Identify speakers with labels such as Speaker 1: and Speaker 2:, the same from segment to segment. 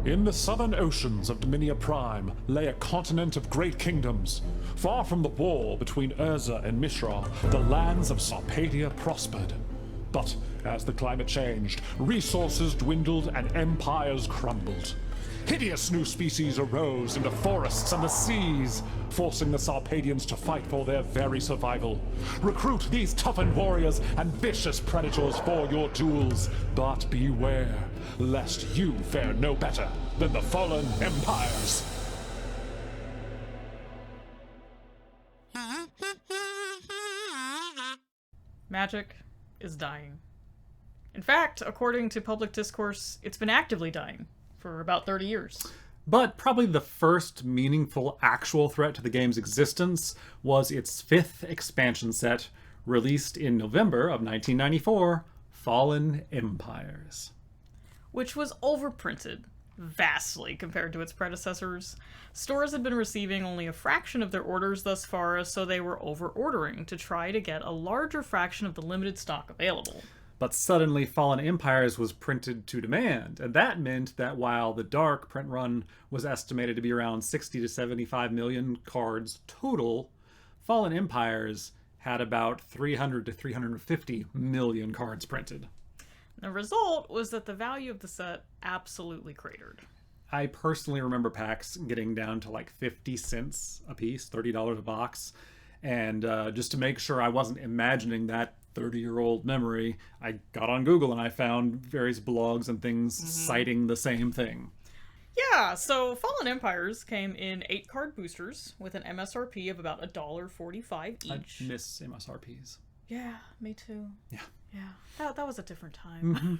Speaker 1: In the southern oceans of Dominia Prime lay a continent of great kingdoms. Far from the war between Urza and Mishra, the lands of Sarpedia prospered. But as the climate changed, resources dwindled and empires crumbled. Hideous new species arose in the forests and the seas, forcing the Sarpadians to fight for their very survival. Recruit these toughened warriors and vicious predators for your duels, but beware, lest you fare no better than the fallen empires.
Speaker 2: Magic is dying. In fact, according to public discourse, it's been actively dying for about 30 years.
Speaker 3: But probably the first meaningful actual threat to the game's existence was its 5th expansion set, released in November of 1994, Fallen Empires.
Speaker 2: Which was overprinted vastly compared to its predecessors. Stores had been receiving only a fraction of their orders thus far, so they were over-ordering to try to get a larger fraction of the limited stock available.
Speaker 3: But suddenly Fallen Empires was printed to demand, and that meant that while the Dark print run was estimated to be around 60 to 75 million cards total, Fallen Empires had about 300 to 350 million cards printed.
Speaker 2: The result was that the value of the set absolutely cratered.
Speaker 3: I personally remember packs getting down to like 50 cents a piece, $30 a box, and just to make sure I wasn't imagining that 30-year-old memory, I got on Google and I found various blogs and things citing the same thing.
Speaker 2: Yeah, so Fallen Empires came in 8-card boosters with an MSRP of about $1.45 each.
Speaker 3: I miss MSRPs.
Speaker 2: Yeah, me too.
Speaker 3: Yeah.
Speaker 2: Yeah, that was a different time.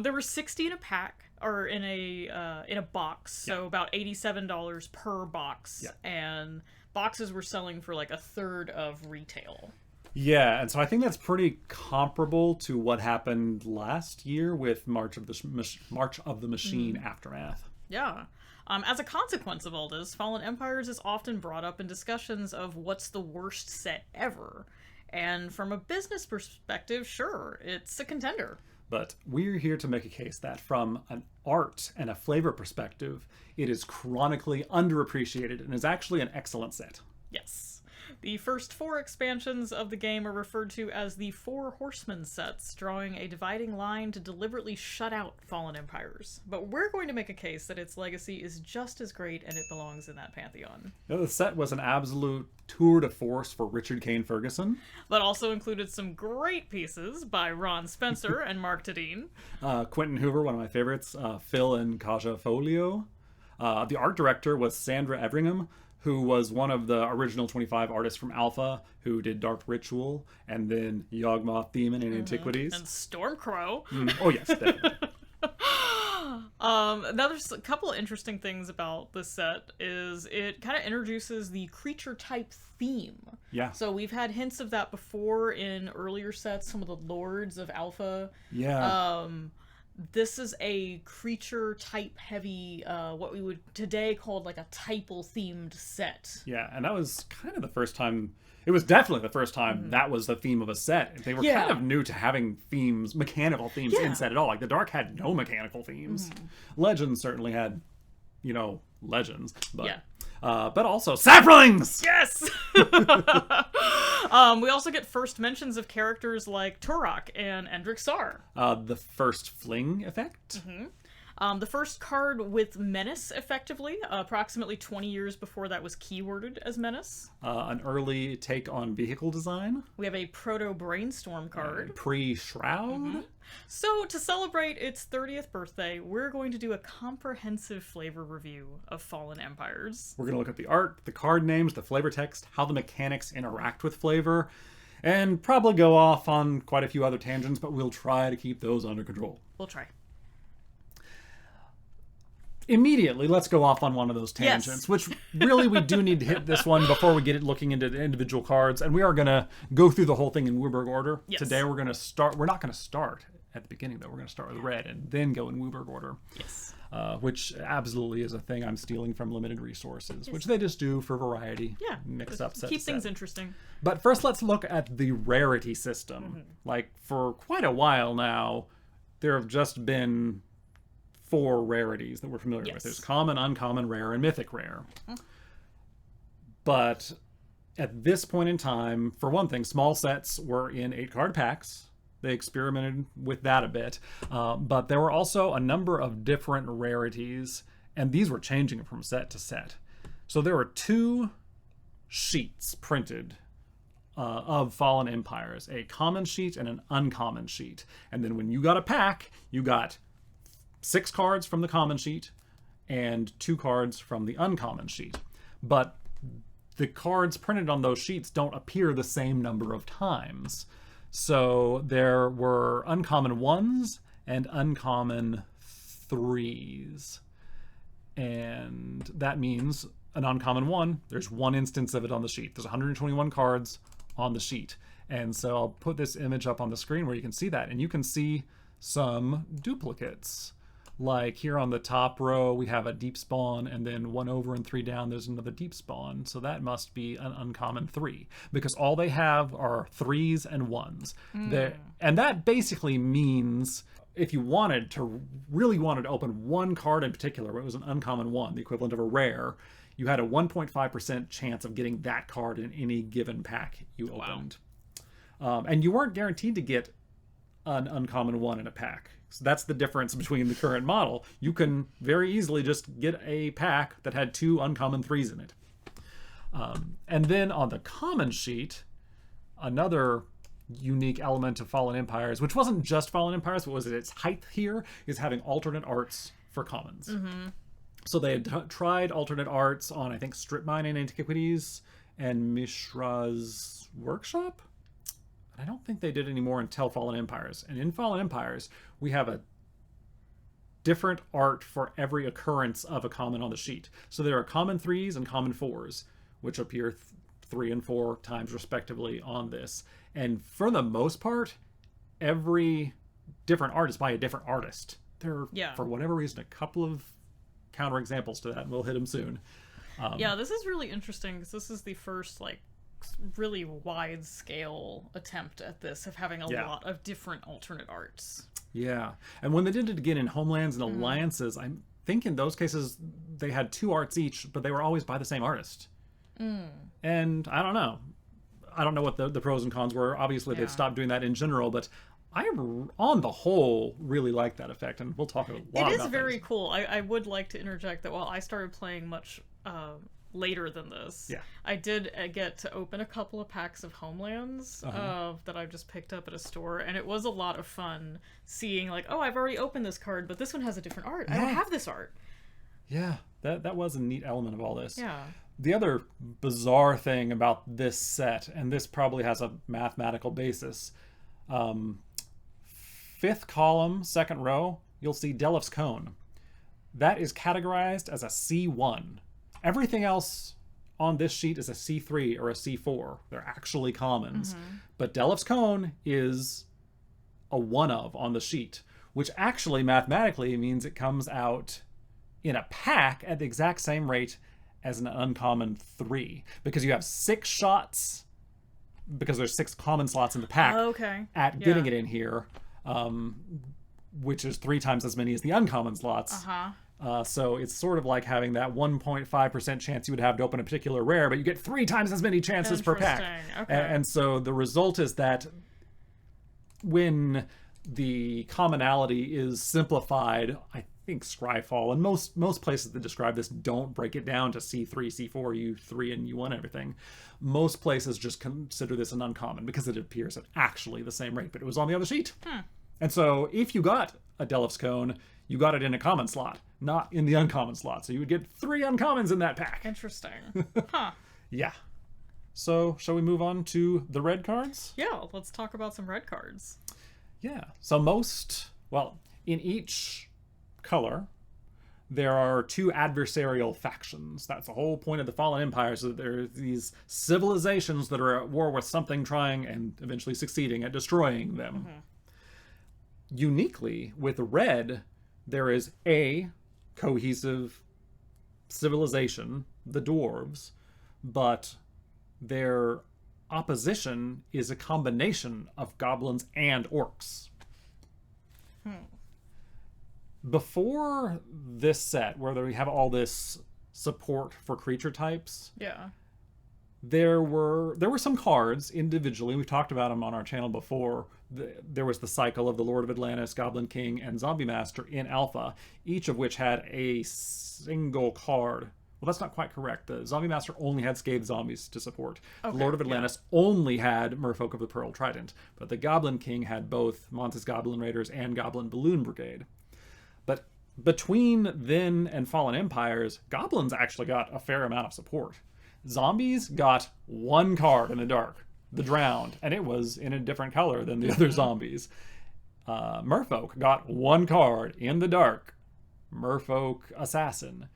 Speaker 2: There were 60 in a pack, or in a box, so about $87 per box, and boxes were selling for like a third of retail.
Speaker 3: Yeah, and so I think that's pretty comparable to what happened last year with March of the Machine Aftermath.
Speaker 2: Yeah. As a consequence of all this, Fallen Empires is often brought up in discussions of what's the worst set ever. And from a business perspective, sure, it's a contender.
Speaker 3: But we're here to make a case that from an art and a flavor perspective, it is chronically underappreciated and is actually an excellent set.
Speaker 2: Yes. The first 4 expansions of the game are referred to as the Four Horsemen sets, drawing a dividing line to deliberately shut out Fallen Empires. But we're going to make a case that its legacy is just as great and it belongs in that pantheon.
Speaker 3: The set was an absolute tour de force for Richard Kane Ferguson.
Speaker 2: But also included some great pieces by Ron Spencer and Mark Tadine.
Speaker 3: Quentin Hoover, one of my favorites, Phil and Kaja Folio. The art director was Sandra Everingham, who was one of the original 25 artists from Alpha, who did Dark Ritual, and then Yawgmoth Demon in Antiquities.
Speaker 2: And Stormcrow.
Speaker 3: Oh yes, definitely.
Speaker 2: Another couple of interesting things about this set is it kind of introduces the creature type theme.
Speaker 3: Yeah.
Speaker 2: So we've had hints of that before in earlier sets, some of the Lords of Alpha.
Speaker 3: Yeah.
Speaker 2: This is a creature type heavy, what we would today call like a typal themed set.
Speaker 3: Yeah, and that was kind of the first time, it was definitely the first time that was the theme of a set. They were kind of new to having themes, mechanical themes in set at all. Like the Dark had no mechanical themes. Legends certainly had, legends, but but also saplings!
Speaker 2: Yes! We also get first mentions of characters like Turok and Endrick Sar.
Speaker 3: The first fling effect.
Speaker 2: The first card with Menace, effectively, approximately 20 years before that was keyworded as Menace.
Speaker 3: An early take on vehicle design.
Speaker 2: We have a Proto-Brainstorm card.
Speaker 3: Pre-Shroud.
Speaker 2: So, to celebrate its 30th birthday, we're going to do a comprehensive flavor review of Fallen Empires.
Speaker 3: We're going to look at the art, the card names, the flavor text, how the mechanics interact with flavor, and probably go off on quite a few other tangents, but we'll try to keep those under control.
Speaker 2: We'll try.
Speaker 3: Immediately, let's go off on one of those tangents, which really we do need to hit this one before we get it looking into the individual cards, and we are going to go through the whole thing in Wooburg order.
Speaker 2: Yes.
Speaker 3: Today we're going to start, we're not going to start at the beginning though, we're going to start with red and then go in Wooburg order.
Speaker 2: Yes.
Speaker 3: Which absolutely is a thing I'm stealing from limited resources, which they just do for variety.
Speaker 2: Yeah.
Speaker 3: Mix up set
Speaker 2: Keep
Speaker 3: to
Speaker 2: things
Speaker 3: set.
Speaker 2: interesting.
Speaker 3: But first let's look at the rarity system. Like for quite a while now, there have just been four rarities that we're familiar with. There's common, uncommon, rare, and mythic rare. But at this point in time, for one thing, small sets were in 8-card packs. They experimented with that a bit. But there were also a number of different rarities, and these were changing from set to set. So there were 2 sheets printed of Fallen Empires, a common sheet and an uncommon sheet. And then when you got a pack, you got 6 cards from the common sheet and 2 cards from the uncommon sheet. But the cards printed on those sheets don't appear the same number of times. So there were uncommon 1s and uncommon 3s. And that means an uncommon 1, there's 1 instance of it on the sheet. There's 121 cards on the sheet. And so I'll put this image up on the screen where you can see that. And you can see some duplicates. Like here on the top row, we have a deep spawn, and then 1 over and 3 down, there's another deep spawn. So that must be an uncommon 3, because all they have are 3s and 1s. And that basically means if you really wanted to open one card in particular, it was an uncommon 1, the equivalent of a rare, you had a 1.5% chance of getting that card in any given pack you opened. And you weren't guaranteed to get an uncommon 1 in a pack. So that's the difference between the current model. You can very easily just get a pack that had 2 uncommon 3s in it. And then on the common sheet, another unique element of Fallen Empires, which wasn't just Fallen Empires, but was at its height here, is having alternate arts for commons. So they had tried alternate arts on, I think, Strip Mine and Antiquities and Mishra's Workshop. I don't think they did any more until Fallen Empires. And in Fallen Empires, we have a different art for every occurrence of a common on the sheet. So there are common 3s and common 4s, which appear 3 and 4 times respectively on this. And for the most part, every different art is by a different artist. There are, for whatever reason, a couple of counterexamples to that, and we'll hit them soon.
Speaker 2: Yeah, this is really interesting, because this is the first, like, really wide-scale attempt at this, of having a lot of different alternate arts.
Speaker 3: Yeah, and when they did it again in Homelands and Alliances, I think in those cases they had 2 arts each, but they were always by the same artist. And I don't know. I don't know what the pros and cons were. Obviously, they've stopped doing that in general, but I, on the whole, really like that effect, and we'll talk a lot about that.
Speaker 2: It is very cool. I would like to interject that while I started playing much later than this, I did get to open a couple of packs of Homelands that I just picked up at a store, and it was a lot of fun seeing, like, oh, I've already opened this card, but this one has a different art. I don't have this art.
Speaker 3: Yeah, that was a neat element of all this.
Speaker 2: Yeah.
Speaker 3: The other bizarre thing about this set, and this probably has a mathematical basis, 5th column, 2nd row, you'll see Delif's Cone. That is categorized as a C1. Everything else on this sheet is a C3 or a C4. They're actually commons. But Delif's Cone is a 1 of on the sheet, which actually mathematically means it comes out in a pack at the exact same rate as an uncommon 3, because you have 6 shots, because there's 6 common slots in the pack at getting it in here, which is 3 times as many as the uncommon slots. So it's sort of like having that 1.5% chance you would have to open a particular rare, but you get 3 times as many chances per pack. And so the result is that when the commonality is simplified, I think Scryfall and most places that describe this don't break it down to C3, C4, U3, and U1 and everything. Most places just consider this an uncommon because it appears at actually the same rate, but it was on the other sheet. And so if you got a Delif's Cone, you got it in a common slot, not in the uncommon slot. So you would get 3 uncommons in that pack.
Speaker 2: Interesting.
Speaker 3: Yeah. So shall we move on to the red cards?
Speaker 2: Yeah, let's talk about some red cards.
Speaker 3: Yeah. So in each color, there are 2 adversarial factions. That's the whole point of the Fallen Empire, so that there are these civilizations that are at war with something, trying and eventually succeeding at destroying them. Uniquely, with red, there is a cohesive civilization, the dwarves, but their opposition is a combination of goblins and orcs. before this set, where we have all this support for creature types,
Speaker 2: Yeah.
Speaker 3: there were some cards individually. We've talked about them on our channel before. There was the cycle of the Lord of Atlantis, Goblin King, and Zombie Master in Alpha, each of which had a single card. Well, that's not quite correct. The Zombie Master only had Scathed Zombies to support.
Speaker 2: Okay,
Speaker 3: The Lord of Atlantis only had Merfolk of the Pearl Trident. But the Goblin King had both Montes Goblin Raiders and Goblin Balloon Brigade. But between then and Fallen Empires, Goblins actually got a fair amount of support. Zombies got one card in the dark, the Drowned, and it was in a different color than the other zombies. Merfolk got one card in the dark, Merfolk Assassin.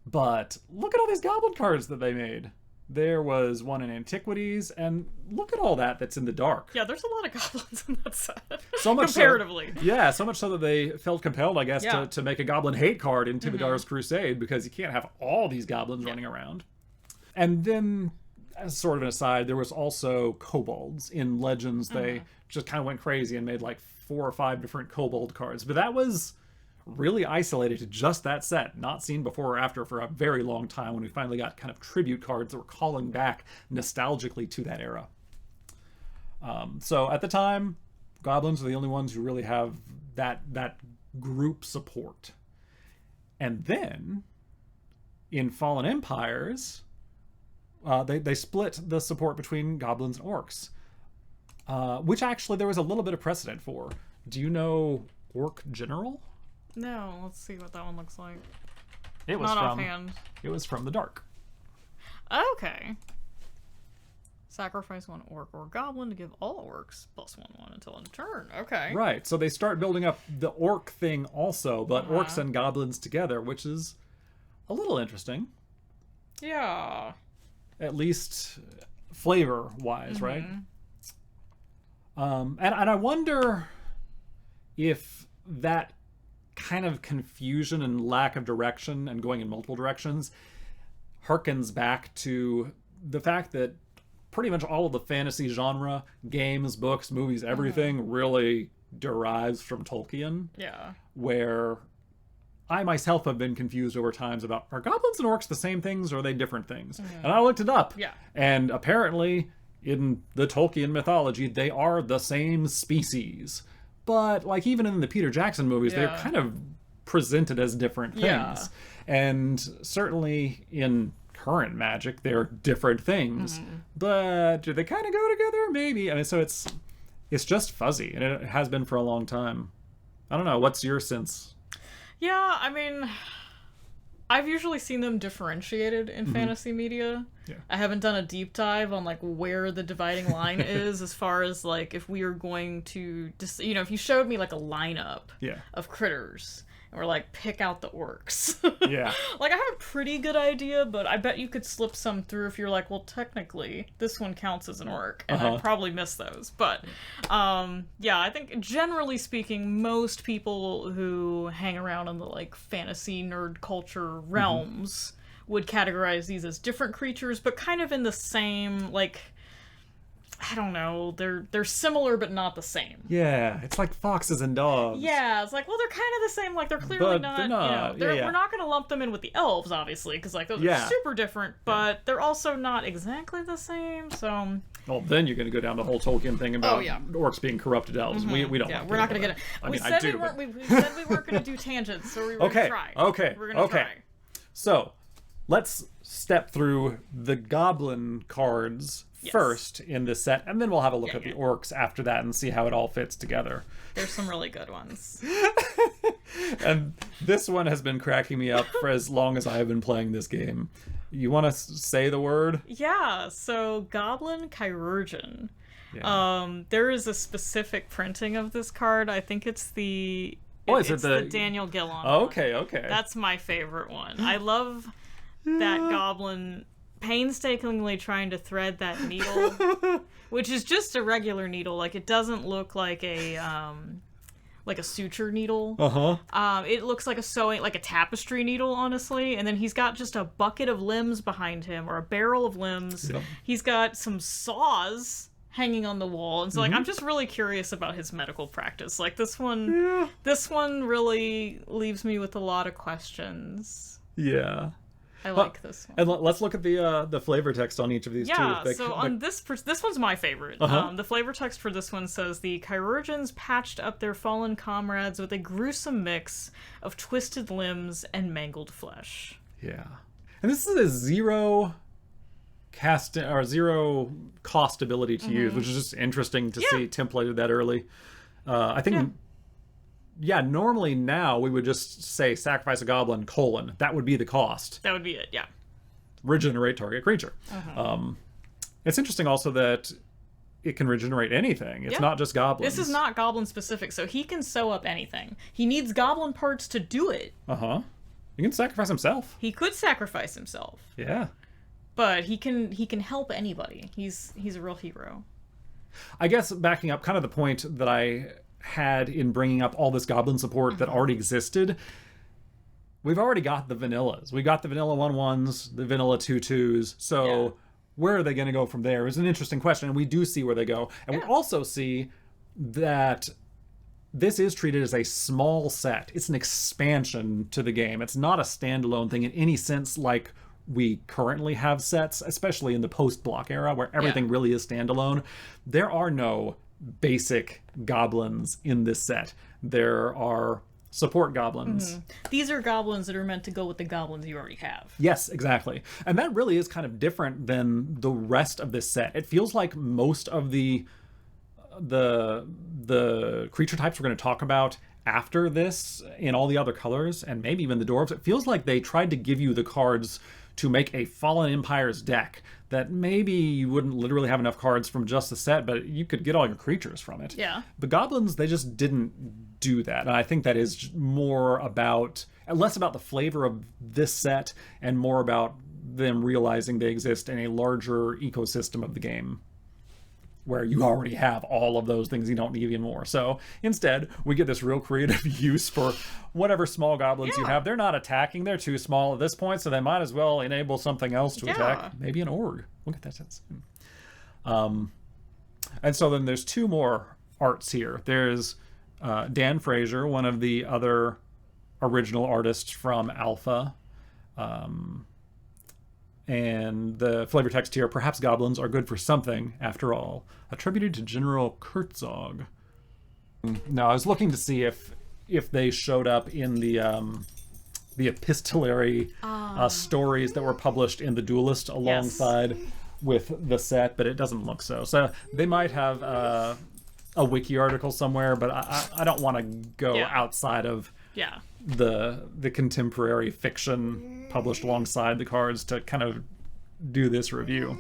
Speaker 3: But look at all these goblin cards that they made. There was one in Antiquities, and look at all that's in the dark.
Speaker 2: Yeah, there's a lot of goblins in that set.
Speaker 3: So much
Speaker 2: comparatively.
Speaker 3: So much so that they felt compelled, I guess, to make a goblin hate card in Tividar's Crusade, because you can't have all these goblins running around. And then, as sort of an aside, there was also kobolds in Legends. They just kind of went crazy and made like 4 or 5 different kobold cards. But that was really isolated to just that set, not seen before or after for a very long time, when we finally got kind of tribute cards that were calling back nostalgically to that era. So at the time, goblins are the only ones who really have that group support. And then in Fallen Empires, they split the support between goblins and orcs, which actually there was a little bit of precedent for. Do you know Orc General?
Speaker 2: No, let's see what that one looks like.
Speaker 3: It was
Speaker 2: Not
Speaker 3: from
Speaker 2: offhand.
Speaker 3: It was from the Dark.
Speaker 2: Okay. Sacrifice 1 orc or goblin to give all orcs +1/1 until end of turn. Okay.
Speaker 3: Right. So they start building up the orc thing also, but orcs and goblins together, which is a little interesting.
Speaker 2: Yeah.
Speaker 3: At least flavor-wise, right? And I wonder if that kind of confusion and lack of direction and going in multiple directions harkens back to the fact that pretty much all of the fantasy genre, games, books, movies, everything really derives from Tolkien.
Speaker 2: Yeah.
Speaker 3: Where I myself have been confused over times about, are goblins and orcs the same things or are they different things? And I looked it up.
Speaker 2: Yeah.
Speaker 3: And apparently in the Tolkien mythology, they are the same species. But like even in the Peter Jackson movies, they're kind of presented as different things.
Speaker 2: Yeah.
Speaker 3: And certainly in current magic, they're different things. But do they kind of go together? Maybe. I mean, so it's just fuzzy, and it has been for a long time. I don't know. What's your sense?
Speaker 2: Yeah, I mean, I've usually seen them differentiated in fantasy media.
Speaker 3: Yeah.
Speaker 2: I haven't done a deep dive on like where the dividing line is as far as like if we are going to if you showed me like a lineup of critters and we're like, pick out the orcs.
Speaker 3: Yeah.
Speaker 2: Like I have a pretty good idea, but I bet you could slip some through if you're like, well, technically this one counts as an orc, and I'd probably miss those. But I think generally speaking, most people who hang around in the like fantasy nerd culture realms would categorize these as different creatures, but kind of in the same, like, I don't know, they're similar but not the same.
Speaker 3: Yeah, it's like foxes and dogs.
Speaker 2: Yeah, it's like, well, they're kind of the same, like, they're clearly
Speaker 3: But
Speaker 2: not,
Speaker 3: they're not.
Speaker 2: we're not going to lump them in with the elves, obviously, because, like, those are super different, but they're also not exactly the same, so...
Speaker 3: Well, then you're going to go down the whole Tolkien thing about orcs being corrupted elves. We don't.
Speaker 2: Yeah,
Speaker 3: want
Speaker 2: we're not going to get it. We said we weren't going to do tangents, so we were going to try.
Speaker 3: Okay.
Speaker 2: We're going to try.
Speaker 3: So, let's step through the goblin cards first in this set, and then we'll have a look at the orcs after that and see how it all fits together.
Speaker 2: There's some really good ones.
Speaker 3: And this one has been cracking me up for as long as I have been playing this game. You want to say the word?
Speaker 2: Yeah, so Goblin Chirurgeon.
Speaker 3: Yeah.
Speaker 2: There is a specific printing of this card. I think it's the...
Speaker 3: Is it
Speaker 2: the Daniel Gillon one.
Speaker 3: Okay.
Speaker 2: That's my favorite one. I love that goblin painstakingly trying to thread that needle, which is just a regular needle. Like, it doesn't look like a suture needle. It looks like a tapestry needle, honestly. And then he's got just a bucket of limbs behind him, or a barrel of limbs. He's got some saws hanging on the wall. And so, like, I'm just really curious about his medical practice. Like, this one really leaves me with a lot of questions.
Speaker 3: Yeah.
Speaker 2: I like this one.
Speaker 3: And let's look at the flavor text on each of these too.
Speaker 2: Yeah, so on this one's my favorite. The flavor text for this one says, the chirurgeons patched up their fallen comrades with a gruesome mix of twisted limbs and mangled flesh.
Speaker 3: Yeah. And this is a zero cost ability to use, which is just interesting to see templated that early. I think... Yeah, normally now we would just say sacrifice a goblin, : that would be the cost.
Speaker 2: That would be it, yeah.
Speaker 3: Regenerate target creature. It's interesting also that it can regenerate anything. It's not just goblins.
Speaker 2: This is not goblin specific, so he can sew up anything. He needs goblin parts to do it.
Speaker 3: He can sacrifice himself.
Speaker 2: He could sacrifice himself.
Speaker 3: Yeah.
Speaker 2: But he can help anybody. He's a real hero.
Speaker 3: I guess backing up kind of the point that I had in bringing up all this goblin support that already existed, we've already got the vanillas. We got the vanilla 1/1s, the vanilla 2/2s. So where are they going to go from there is an interesting question, and we do see where they go. And we also see that this is treated as a small set. It's an expansion to the game. It's not a standalone thing in any sense like we currently have sets, especially in the post-block era where everything really is standalone. There are no basic goblins in this set. There are support goblins.
Speaker 2: These are goblins that are meant to go with the goblins you already have.
Speaker 3: Yes, exactly. And that really is kind of different than the rest of this set. It feels like most of the creature types we're going to talk about after this in all the other colors, and maybe even the dwarves, it feels like they tried to give you the cards to make a Fallen Empires deck that maybe you wouldn't literally have enough cards from just the set, but you could get all your creatures from it.
Speaker 2: Yeah.
Speaker 3: The goblins, they just didn't do that. And I think that is more about, less about the flavor of this set and more about them realizing they exist in a larger ecosystem of the game, where you already have all of those things, you don't need any more. So instead, we get this real creative use for whatever small goblins you have. They're not attacking, they're too small at this point, so they might as well enable something else to attack. Maybe an org. We'll get that soon. And so then there's two more arts here. There's Dan Fraser, one of the other original artists from Alpha. And the flavor text here, perhaps goblins are good for something, after all. Attributed to General Kurtzog. Now, I was looking to see if they showed up in the epistolary stories that were published in The Duelist alongside with the set, but it doesn't look so. So they might have a wiki article somewhere, but I don't want to go outside of the contemporary fiction published alongside the cards to kind of do this review.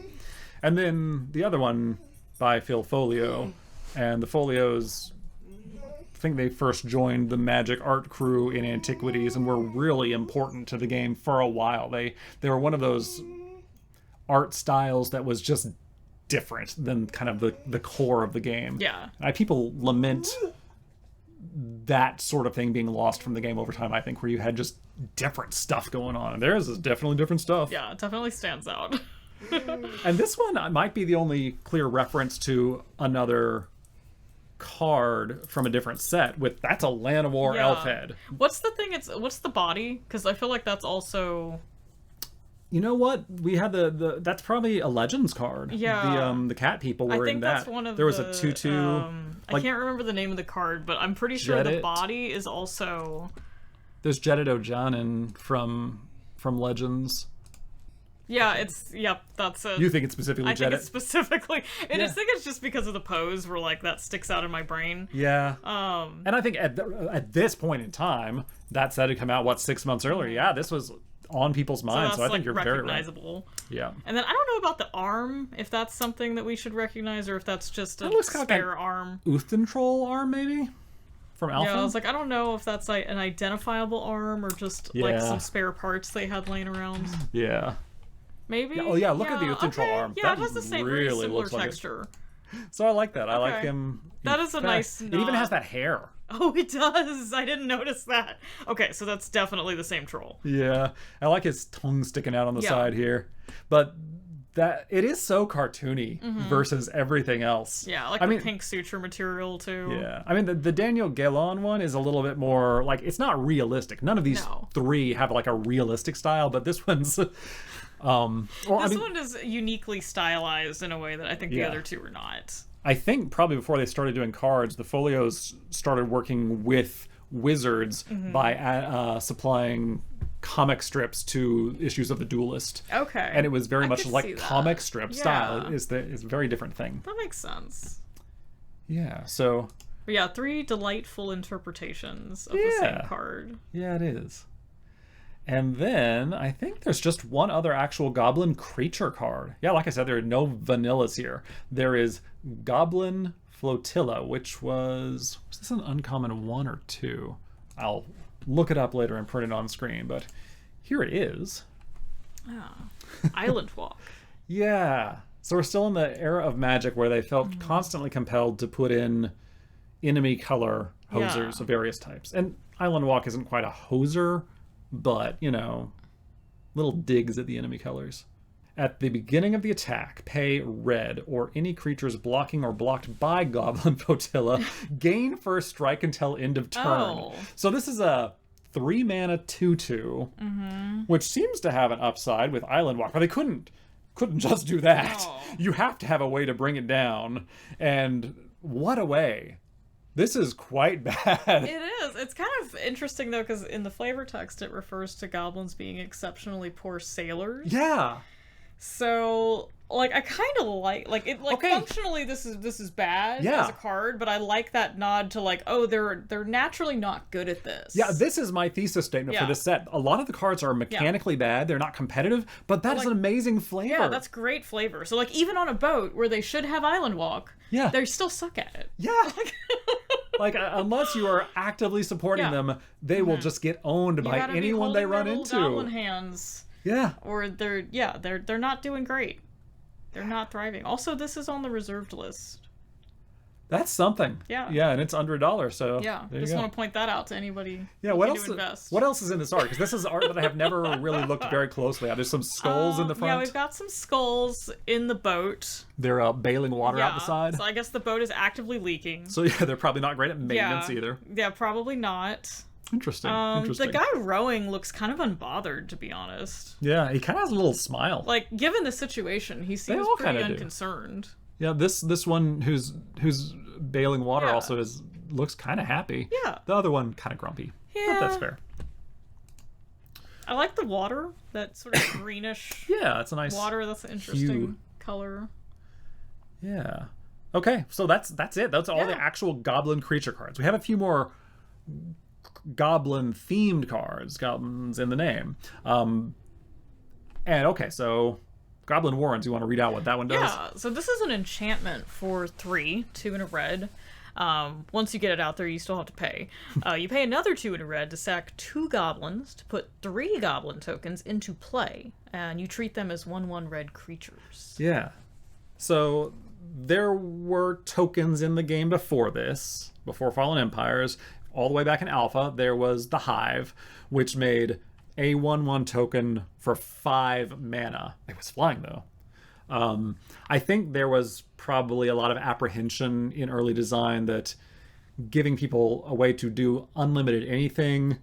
Speaker 3: And then the other one by Phil Folio, and the Folios, I think they first joined the Magic art crew in Antiquities and were really important to the game for a while. They were one of those art styles that was just different than kind of the core of the game. People lament that sort of thing being lost from the game over time, I think, where you had just different stuff going on. And theirs is definitely different stuff.
Speaker 2: Yeah, it definitely stands out.
Speaker 3: And this one might be the only clear reference to another card from a different set with, that's a Llanowar elf head.
Speaker 2: What's the thing? What's the body? Because I feel like that's also...
Speaker 3: You know what? We had the that's probably a Legends card.
Speaker 2: Yeah.
Speaker 3: The cat people were in that.
Speaker 2: That's one of
Speaker 3: there was a 2/2.
Speaker 2: I can't remember the name of the card, but I'm pretty sure the body is also...
Speaker 3: There's Jedit Ojanen from Legends.
Speaker 2: Yeah, that's it.
Speaker 3: You think it's specifically Jedit?
Speaker 2: I think it's specifically. And I think it's just because of the pose where, like, that sticks out in my brain.
Speaker 3: Yeah. And I think at this point in time, that set had come out, 6 months earlier? Yeah, this was on people's minds, so I think you're very
Speaker 2: recognizable.
Speaker 3: Right. Yeah.
Speaker 2: And then I don't know about the arm, if that's something that we should recognize, or if that's just a spare arm.
Speaker 3: Uthentral arm, maybe? From Alpha?
Speaker 2: Yeah, I was like, I don't know if that's like an identifiable arm or just like some spare parts they had laying around.
Speaker 3: Yeah.
Speaker 2: Maybe?
Speaker 3: Oh yeah, look at the Uthentral arm.
Speaker 2: Yeah, that it has the same really similar texture.
Speaker 3: So I like that. I like him.
Speaker 2: That is a nice nod.
Speaker 3: It even has that hair.
Speaker 2: Oh, it does. I didn't notice that. Okay, so that's definitely the same troll.
Speaker 3: Yeah. I like his tongue sticking out on the side here. But that it is so cartoony versus everything else.
Speaker 2: Yeah, like
Speaker 3: I
Speaker 2: the
Speaker 3: mean,
Speaker 2: pink suture material too.
Speaker 3: yeah. I mean, the Daniel Gallon one is a little bit more like, it's not realistic. None of these three have like a realistic style, but this one's well,
Speaker 2: this one is uniquely stylized in a way that I think the other two are not.
Speaker 3: I think probably before they started doing cards, the Folios started working with Wizards by supplying comic strips to issues of the Duelist.
Speaker 2: Okay.
Speaker 3: And it was very much like comic
Speaker 2: that.
Speaker 3: strip style. It's a very different thing.
Speaker 2: That makes sense.
Speaker 3: Yeah, so...
Speaker 2: But yeah, 3 delightful interpretations of the same card.
Speaker 3: Yeah, it is. And then I think there's just one other actual Goblin creature card. Yeah, like I said, there are no vanillas here. There is Goblin Flotilla, which was this an uncommon 1 or 2? I'll look it up later and print it on screen, but here it is.
Speaker 2: Island Walk.
Speaker 3: Yeah. So we're still in the era of Magic where they felt constantly compelled to put in enemy color hosers of various types. And Island Walk isn't quite a hoser, but, you know, little digs at the enemy colors. At the beginning of the attack, pay red, or any creatures blocking or blocked by Goblin Flotilla gain first strike until end of turn.
Speaker 2: Oh.
Speaker 3: So this is a 3-mana 2/2, which seems to have an upside with Island Walk, but they couldn't just do that.
Speaker 2: No.
Speaker 3: You have to have a way to bring it down, and what a way. This is quite bad.
Speaker 2: It is. It's kind of interesting, though, because in the flavor text, it refers to goblins being exceptionally poor sailors.
Speaker 3: Yeah.
Speaker 2: So, like, I kind of like it. Like, functionally, this is bad as a card, but I like that nod to like, oh, they're naturally not good at this.
Speaker 3: Yeah, this is my thesis statement for this set. A lot of the cards are mechanically bad; they're not competitive, but that's an amazing flavor.
Speaker 2: Yeah, that's great flavor. So, like, even on a boat where they should have Island Walk, they still suck at it.
Speaker 3: Yeah. Like, unless you are actively supporting them, they will just get owned by anyone they run into.
Speaker 2: Goblin hands.
Speaker 3: Yeah.
Speaker 2: Or they're not doing great. They're not thriving. Also, this is on the reserved list.
Speaker 3: That's something.
Speaker 2: Yeah.
Speaker 3: Yeah, and it's under $1, so
Speaker 2: yeah. Just want to point that out to anybody.
Speaker 3: Yeah. What else? What else is in this art? Because this is art that I have never really looked very closely at. There's some skulls in the front.
Speaker 2: Yeah, we've got some skulls in the boat.
Speaker 3: They're bailing water out the side.
Speaker 2: So I guess the boat is actively leaking.
Speaker 3: So yeah, they're probably not great at maintenance either.
Speaker 2: Yeah, probably not.
Speaker 3: Interesting.
Speaker 2: The guy rowing looks kind of unbothered, to be honest.
Speaker 3: Yeah, he kind of has a little smile.
Speaker 2: Like, given the situation, he seems pretty unconcerned.
Speaker 3: Yeah, this one who's bailing water also looks kind of happy.
Speaker 2: Yeah.
Speaker 3: The other one kind of grumpy.
Speaker 2: Yeah.
Speaker 3: But that's fair.
Speaker 2: I like the water, that sort of greenish.
Speaker 3: Yeah, it's a nice
Speaker 2: water. That's an interesting color.
Speaker 3: Yeah. Okay, so that's it. That's all the actual goblin creature cards. We have a few more goblin themed cards, goblins in the name. And okay, so Goblin Warrens, you want to read out what that one does?
Speaker 2: Yeah, so this is an enchantment for 3, 2 in a red. Once you get it out there, you still have to pay. You pay another 2 in a red to sack 2 goblins to put 3 goblin tokens into play, and you treat them as 1/1 red creatures.
Speaker 3: Yeah. So there were tokens in the game before this, before Fallen Empires. All the way back in Alpha, there was the Hive, which made a 1/1 token for 5 mana. It was flying, though. I think there was probably a lot of apprehension in early design that giving people a way to do unlimited anything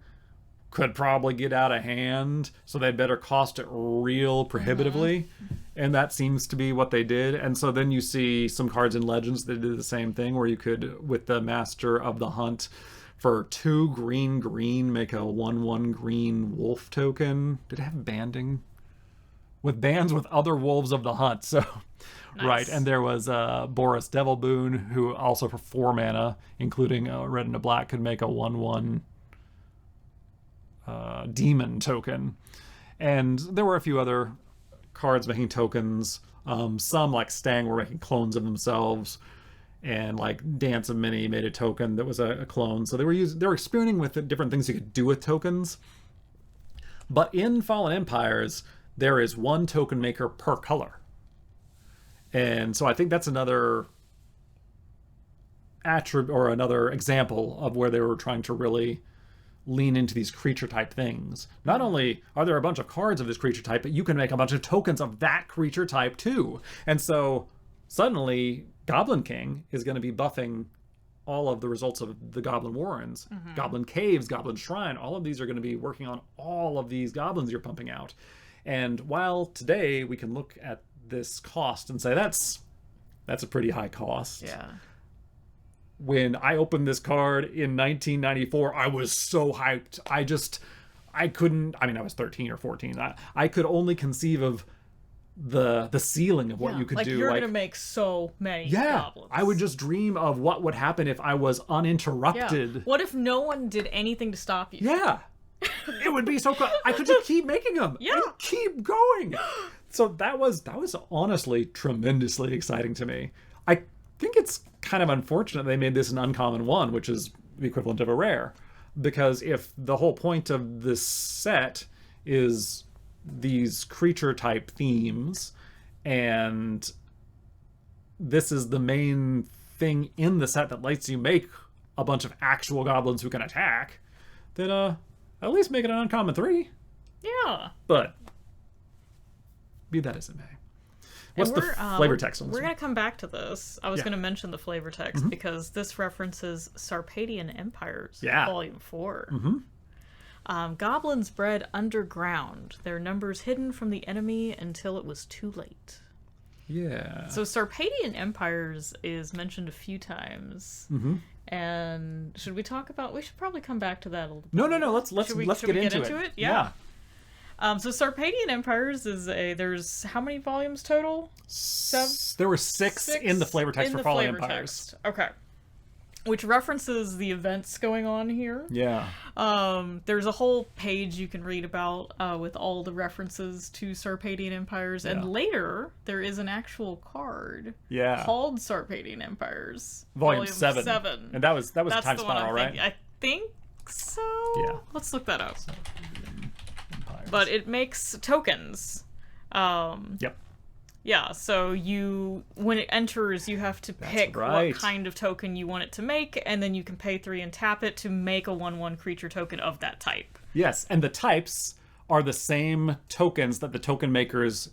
Speaker 3: could probably get out of hand, so they'd better cost it real prohibitively. And that seems to be what they did. And so then you see some cards in Legends that did the same thing, where you could, with the Master of the Hunt, for 2 green, make a 1/1 green wolf token. Did it have banding? With bands with other wolves of the hunt. So,
Speaker 2: nice.
Speaker 3: Right. And there was Boris Devil Boon, who also for 4 mana, including a red and a black, could make a 1/1 demon token. And there were a few other cards making tokens. Some, like Stang, were making clones of themselves. And like Dance of Many made a token that was a clone. So they were experimenting with the different things you could do with tokens. But in Fallen Empires, there is 1 token maker per color. And so I think that's another attribute or another example of where they were trying to really lean into these creature type things. Not only are there a bunch of cards of this creature type, but you can make a bunch of tokens of that creature type too. And so suddenly Goblin King is going to be buffing all of the results of the Goblin Warrens. Goblin Caves, Goblin Shrine, all of these are going to be working on all of these goblins you're pumping out. And while today we can look at this cost and say that's a pretty high cost.
Speaker 2: Yeah.
Speaker 3: When I opened this card in 1994, I was so hyped. I couldn't, I mean, I was 13 or 14. I could only conceive of the ceiling of what you could do.
Speaker 2: You're gonna make so many goblins.
Speaker 3: I would just dream of what would happen if I was uninterrupted.
Speaker 2: Yeah. What if no one did anything to stop you?
Speaker 3: Yeah. It would be so cool. I could just keep making them.
Speaker 2: Yeah.
Speaker 3: And keep going. So that was honestly tremendously exciting to me. I think it's kind of unfortunate they made this an uncommon one, which is the equivalent of a rare. Because if the whole point of this set is these creature type themes, and this is the main thing in the set that lets you make a bunch of actual goblins who can attack, then at least make it an uncommon 3.
Speaker 2: Yeah.
Speaker 3: But be that as it may. What's the flavor text on this
Speaker 2: We're
Speaker 3: one?
Speaker 2: going to come back to this. I was going to mention the flavor text because this references Sarpadian Empires, Volume 4. Goblins bred underground, their numbers hidden from the enemy until it was too late.
Speaker 3: Yeah.
Speaker 2: So Sarpadian Empires is mentioned a few times. And should we talk about... We should probably come back to that a little bit.
Speaker 3: No. Let's
Speaker 2: Should we
Speaker 3: get into
Speaker 2: it. Yeah. So Sarpadian Empires is there's how many volumes total?
Speaker 3: There were six in the flavor text for Fallen Empires.
Speaker 2: Okay. Which references the events going on here.
Speaker 3: Yeah.
Speaker 2: There's a whole page you can read about with all the references to Sarpadian Empires, and later there is an actual card called Sarpadian Empires,
Speaker 3: Volume 7. And that was
Speaker 2: That's
Speaker 3: a time
Speaker 2: the one
Speaker 3: spiral, right?
Speaker 2: I think so.
Speaker 3: Yeah.
Speaker 2: Let's look that up.
Speaker 3: Empires.
Speaker 2: But it makes tokens.
Speaker 3: Yep.
Speaker 2: Yeah, so when it enters, you have to pick what kind of token you want it to make, and then you can pay 3 and tap it to make a 1/1 creature token of that type.
Speaker 3: Yes, and the types are the same tokens that the token makers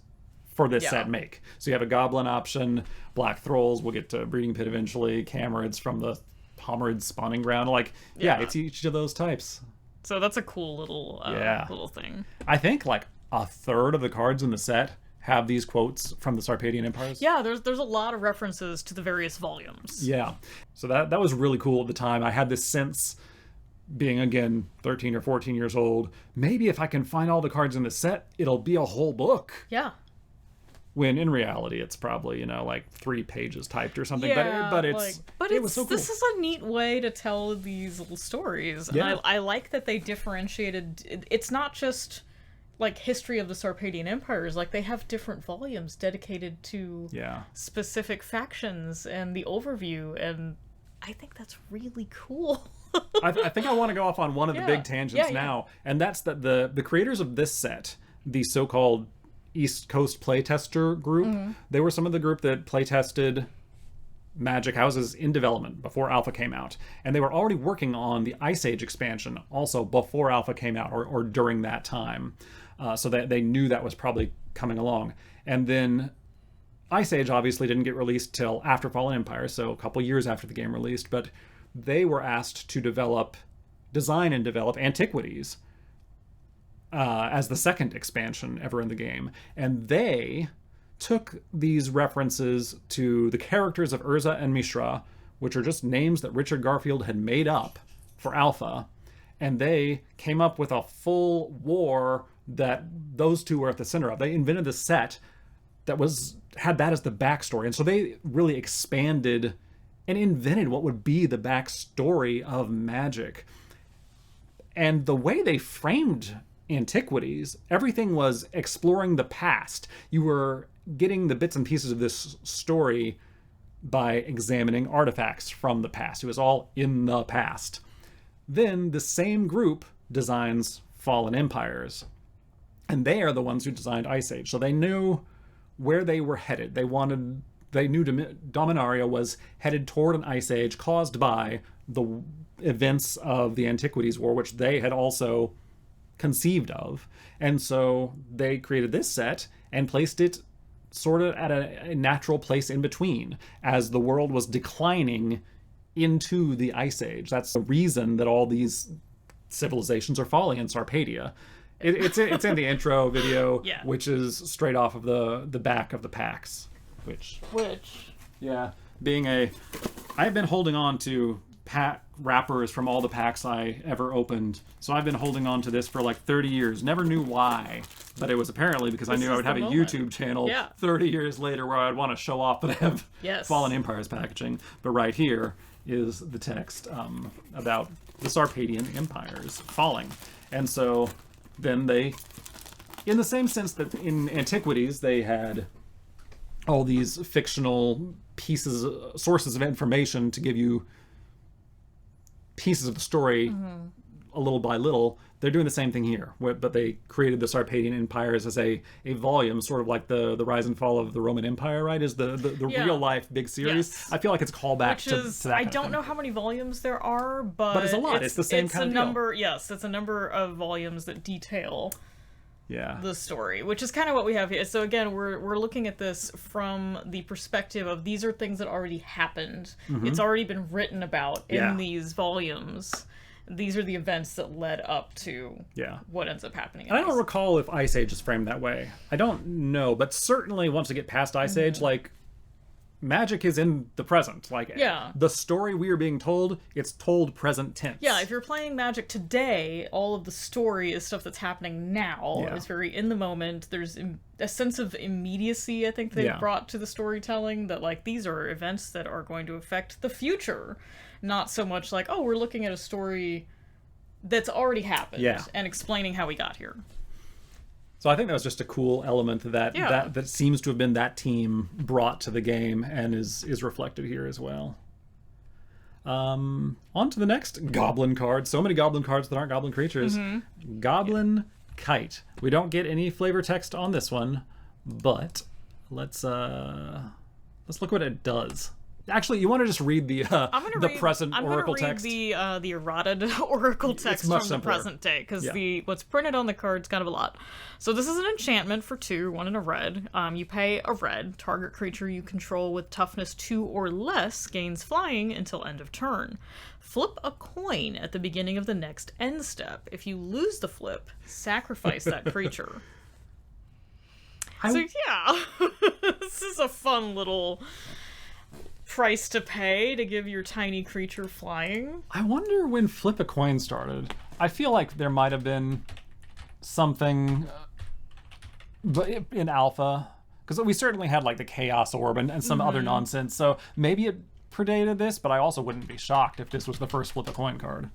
Speaker 3: for this set make. So you have a Goblin option, Black Thralls, we'll get to Breeding Pit eventually, Camerids from the Pomerids Spawning Ground. It's each of those types.
Speaker 2: So that's a cool little little thing.
Speaker 3: I think a third of the cards in the set have these quotes from the Sarpadian Empires.
Speaker 2: Yeah, there's a lot of references to the various volumes.
Speaker 3: Yeah. So that was really cool at the time. I had this sense, being, again, 13 or 14 years old, maybe if I can find all the cards in the set, it'll be a whole book.
Speaker 2: Yeah.
Speaker 3: When in reality, it's probably, 3 pages typed or something.
Speaker 2: Yeah,
Speaker 3: but it was so cool.
Speaker 2: This is a neat way to tell these little stories.
Speaker 3: Yeah.
Speaker 2: And I like that they differentiated. It's not just history of the Sarpadian Empires. They have different volumes dedicated to specific factions and the overview, and I think that's really cool.
Speaker 3: I think I want to go off on one of the big tangents now, and that's that the creators of this set, the so-called East Coast playtester group, they were some of the group that playtested Magic Houses in development before Alpha came out, and they were already working on the Ice Age expansion also before Alpha came out, or during that time. So that they knew that was probably coming along. And then Ice Age obviously didn't get released till after Fallen Empire, so a couple years after the game released, but they were asked to design and develop Antiquities as the second expansion ever in the game. And they took these references to the characters of Urza and Mishra, which are just names that Richard Garfield had made up for Alpha, and they came up with a full war that those two were at the center of. They invented the set that had that as the backstory, and so they really expanded and invented what would be the backstory of Magic. And the way they framed Antiquities, everything was exploring the past. You were getting the bits and pieces of this story by examining artifacts from the past. It was all in the past. Then the same group designs Fallen Empires, and they are the ones who designed Ice Age. So they knew where they were headed. They knew Dominaria was headed toward an Ice Age caused by the events of the Antiquities War, which they had also conceived of. And so they created this set and placed it sort of at a natural place in between as the world was declining into the Ice Age. That's the reason that all these civilizations are falling in Sarpedia. It's in the intro video,
Speaker 2: Yeah.
Speaker 3: which is straight off of the back of the packs. Which yeah, I've been holding on to pack wrappers from all the packs I ever opened. So I've been holding on to this for like 30 years. Never knew why, but it was apparently because I knew I would have a YouTube channel 30 years later where I'd want to show off that I have Fallen Empires packaging. But right here is the text about the Sarpadian empires falling. And so then they, in the same sense that in Antiquities they had all these fictional sources of information to give you pieces of the story a little by little, they're doing the same thing here. But they created the Sarpadian empires as a volume, sort of like the rise and fall of the Roman Empire, right? Is the real life big series.
Speaker 2: Yes.
Speaker 3: I feel like it's a callback to that.
Speaker 2: I don't know how many volumes there are, but
Speaker 3: it's a lot. It's the same kind of deal.
Speaker 2: number. Yes, it's a number of volumes that detail the story, which is kind of what we have here. So again, we're looking at this from the perspective of these are things that already happened. It's already been written about in these volumes. These are the events that led up to what ends up happening.
Speaker 3: I don't recall if Ice Age is framed that way. I don't know, but certainly once we get past Ice Age, like, magic is in the present. Like, the story we are being told, it's told present tense.
Speaker 2: Yeah, if you're playing Magic today, all of the story is stuff that's happening now. It's very in the moment. There's a sense of immediacy, I think, they've brought to the storytelling, that, like, these are events that are going to affect the future. Not so much like, oh, we're looking at a story that's already happened and explaining how we got here.
Speaker 3: So I think that was just a cool element that seems to have been that team brought to the game and is reflected here as well. On to the next goblin card. So many goblin cards that aren't goblin creatures. Goblin Kite. We don't get any flavor text on this one, but let's look what it does. Actually, you want to just read the present oracle text?
Speaker 2: I'm going to read the errata oracle text from the present day, because what's printed on the card's kind of a lot. So this is an enchantment for 2, 1 and a red. You pay a red. Target creature you control with toughness 2 or less gains flying until end of turn. Flip a coin at the beginning of the next end step. If you lose the flip, sacrifice that creature. So yeah, this is a fun little price to pay to give your tiny creature flying.
Speaker 3: I wonder when Flip a Coin started. I feel like there might have been something in alpha, because we certainly had like the Chaos Orb and some other nonsense, so maybe it predated this, but I also wouldn't be shocked if this was the first Flip a Coin card.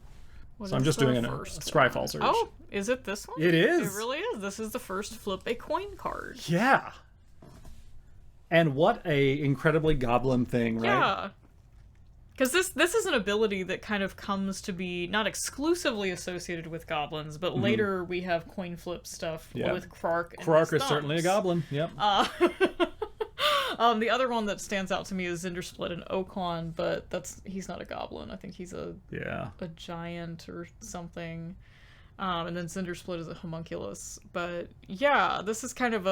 Speaker 3: So I'm just doing a Scryfall search.
Speaker 2: Oh, is it this one?
Speaker 3: It is.
Speaker 2: It really is. This is the first Flip a Coin card.
Speaker 3: Yeah. And what a incredibly goblin thing, right?
Speaker 2: Yeah. Because this is an ability that kind of comes to be not exclusively associated with goblins, but later we have coin flip stuff with Krark. And
Speaker 3: Krark is certainly a goblin, yep.
Speaker 2: The other one that stands out to me is Cindersplit and Oakon, but he's not a goblin. I think he's a giant or something. And then Cindersplit is a homunculus. But yeah, this is kind of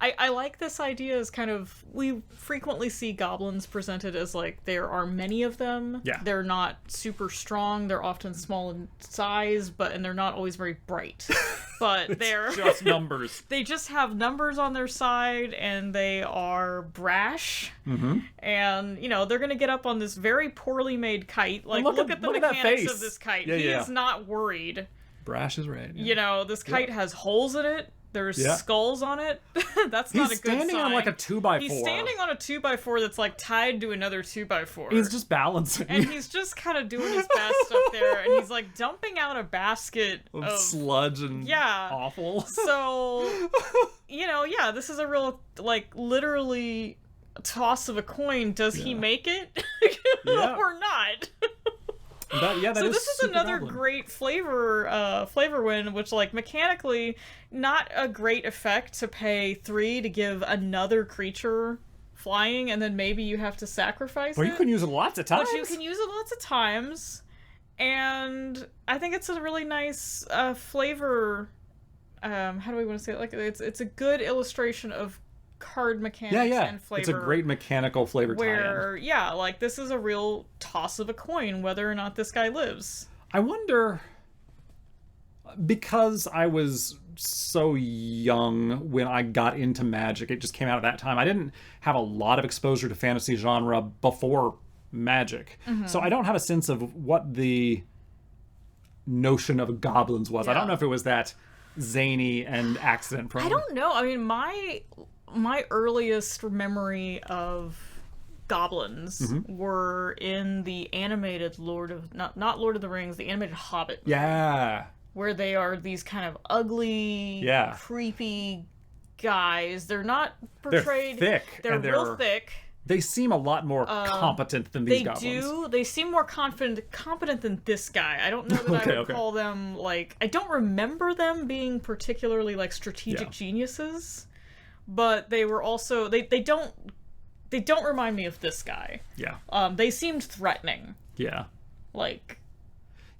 Speaker 2: I like this idea as kind of, we frequently see goblins presented as like there are many of them.
Speaker 3: Yeah.
Speaker 2: They're not super strong. They're often small in size, and they're not always very bright. But they're
Speaker 3: just numbers.
Speaker 2: They just have numbers on their side, and they are brash. And, they're going to get up on this very poorly made kite. Like, look at the mechanics of this kite. He is not worried.
Speaker 3: Brash is right.
Speaker 2: This kite has holes in it. There's skulls on it. That's not a good sign. He's
Speaker 3: standing on like a 2x4.
Speaker 2: He's standing on a 2x4 that's like tied to another 2x4.
Speaker 3: He's just balancing.
Speaker 2: And he's just kind of doing his best up there. And he's like dumping out a basket of
Speaker 3: sludge and awful.
Speaker 2: So, this is a real, like, literally toss of a coin. Does he make it or not?
Speaker 3: So
Speaker 2: this is another great flavor win, which, like, mechanically not a great effect to pay 3 to give another creature flying, and then maybe you have to sacrifice
Speaker 3: Well,
Speaker 2: it.
Speaker 3: you can use it lots of times.
Speaker 2: But you can use it lots of times, and I think it's a really nice flavor. How do we want to say it? Like, it's a good illustration of card mechanics and flavor.
Speaker 3: It's a great mechanical flavor
Speaker 2: where, like, this is a real toss of a coin whether or not this guy lives.
Speaker 3: I wonder, because I was so young when I got into Magic, it just came out at that time. I didn't have a lot of exposure to fantasy genre before Magic. So I don't have a sense of what the notion of goblins was. I don't know if it was that zany and accident prone.
Speaker 2: I don't know. I mean, my earliest memory of goblins were in the animated not Lord of the Rings, the animated Hobbit movie, where they are these kind of ugly, creepy guys. They're not portrayed.
Speaker 3: They're thick.
Speaker 2: They're real thick.
Speaker 3: They seem a lot more competent than these goblins.
Speaker 2: They seem more competent than this guy. I don't know that I would call them, like... I don't remember them being particularly, like, strategic geniuses. But they were also... They don't remind me of this guy.
Speaker 3: Yeah.
Speaker 2: They seemed threatening.
Speaker 3: Yeah.
Speaker 2: Like...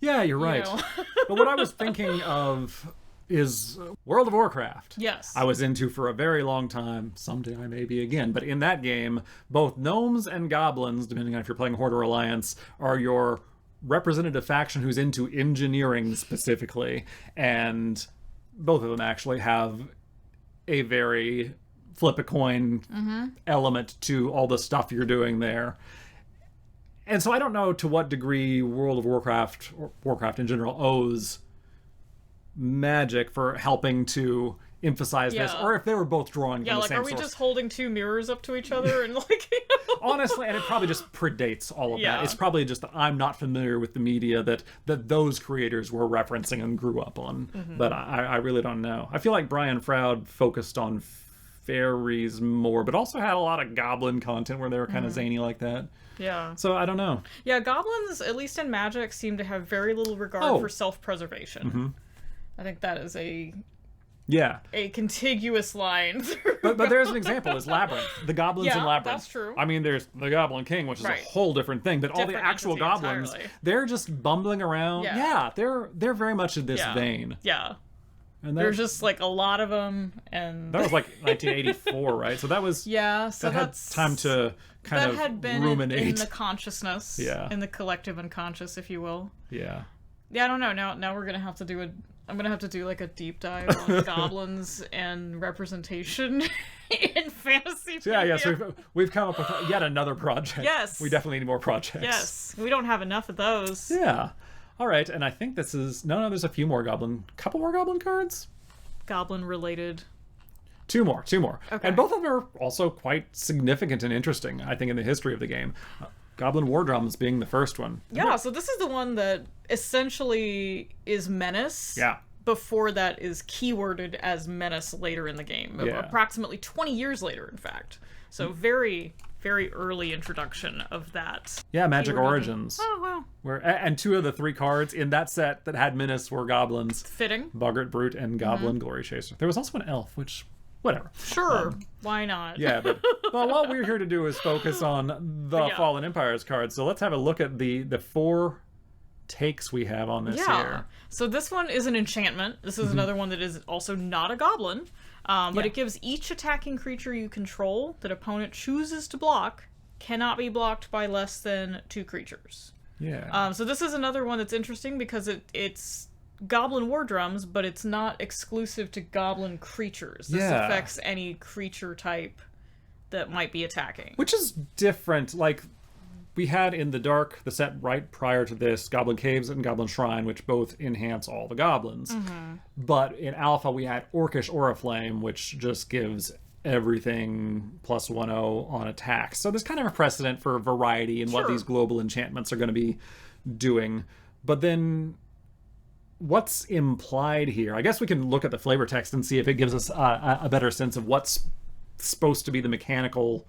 Speaker 3: Yeah, you're right.
Speaker 2: You know.
Speaker 3: But what I was thinking of is World of Warcraft.
Speaker 2: Yes.
Speaker 3: I was into for a very long time. Someday I may be again. But in that game, both gnomes and goblins, depending on if you're playing Horde or Alliance, are your representative faction who's into engineering specifically. And both of them actually have a very flip a coin element to all the stuff you're doing there. And so I don't know to what degree World of Warcraft, or Warcraft in general, owes Magic for helping to emphasize this, or if they were both drawing from the same
Speaker 2: are we
Speaker 3: source.
Speaker 2: just holding two mirrors up to each other and like, you know?
Speaker 3: Honestly, and it probably just predates all of that. It's probably just that I'm not familiar with the media that those creators were referencing and grew up on. But I really don't know. I feel like Brian Froud focused on fairies more, but also had a lot of goblin content where they were kind of zany like that.
Speaker 2: Yeah.
Speaker 3: So I don't know.
Speaker 2: Yeah, goblins, at least in Magic, seem to have very little regard for self-preservation. I think that is a contiguous line.
Speaker 3: But there's an example, is Labyrinth. The goblins in Labyrinth.
Speaker 2: That's true.
Speaker 3: I mean, there's the Goblin King, which is a whole different thing, but all the actual goblins, they're just bumbling around. Yeah, they're very much in this vein.
Speaker 2: Yeah.
Speaker 3: And
Speaker 2: there's just like a lot of them, and
Speaker 3: that was like 1984, right? So that was
Speaker 2: so
Speaker 3: that had time to kind of
Speaker 2: had been
Speaker 3: ruminate
Speaker 2: in the consciousness, in the collective unconscious, if you will.
Speaker 3: Yeah.
Speaker 2: I don't know. Now we're gonna have to do I'm gonna have to do like a deep dive on goblins and representation in fantasy.
Speaker 3: So we've come up with yet another project.
Speaker 2: Yes.
Speaker 3: We definitely need more projects.
Speaker 2: Yes. We don't have enough of those.
Speaker 3: Yeah. All right, and I think this is... No, there's a couple more goblin cards?
Speaker 2: Goblin-related.
Speaker 3: Two more.
Speaker 2: Okay.
Speaker 3: And both of them are also quite significant and interesting, I think, in the history of the game. Goblin War Drums being the first one.
Speaker 2: Yeah, so this is the one that essentially is Menace.
Speaker 3: Yeah.
Speaker 2: Before that is keyworded as Menace later in the game. Approximately 20 years later, in fact. So very... very early introduction of that.
Speaker 3: Yeah, Magic Origins.
Speaker 2: Oh, wow.
Speaker 3: And two of the three cards in that set that had Menace were goblins.
Speaker 2: Fitting.
Speaker 3: Boggart Brute and Goblin Glory Chaser. There was also an elf, which, whatever.
Speaker 2: Sure, why not?
Speaker 3: Yeah, but well, what we're here to do is focus on the Fallen Empires cards. So let's have a look at the four takes we have on this here.
Speaker 2: So this one is an enchantment. This is another one that is also not a goblin. But it gives each attacking creature you control that opponent chooses to block cannot be blocked by less than 2 creatures.
Speaker 3: Yeah.
Speaker 2: So this is another one that's interesting because it's Goblin War Drums, but it's not exclusive to goblin creatures. This affects any creature type that might be attacking.
Speaker 3: Which is different. Like, we had in the Dark, the set right prior to this, Goblin Caves and Goblin Shrine, which both enhance all the goblins. But in Alpha, we had Orcish Oriflame, which just gives everything plus 1/0 on attacks. So there's kind of a precedent for variety in what these global enchantments are going to be doing. But then, what's implied here? I guess we can look at the flavor text and see if it gives us a better sense of what's supposed to be the mechanical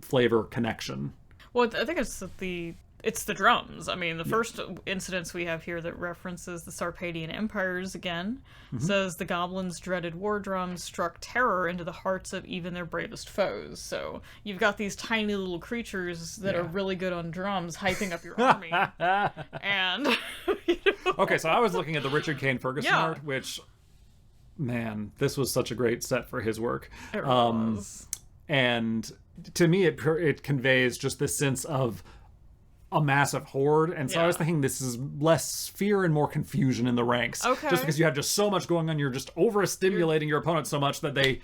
Speaker 3: flavor connection.
Speaker 2: Well, I think it's that the it's the drums. I mean, the first incidents we have here that references the Sarpadian empires again says the goblins' dreaded war drums struck terror into the hearts of even their bravest foes. So you've got these tiny little creatures that are really good on drums, hyping up your army. And
Speaker 3: Okay, so I was looking at the Richard Kane Ferguson art, which, man, this was such a great set for his work.
Speaker 2: It was.
Speaker 3: And to me, it conveys just this sense of a massive horde, and so I was thinking this is less fear and more confusion in the ranks.
Speaker 2: Okay.
Speaker 3: Just because you have just so much going on, you're just overstimulating your opponent so much that they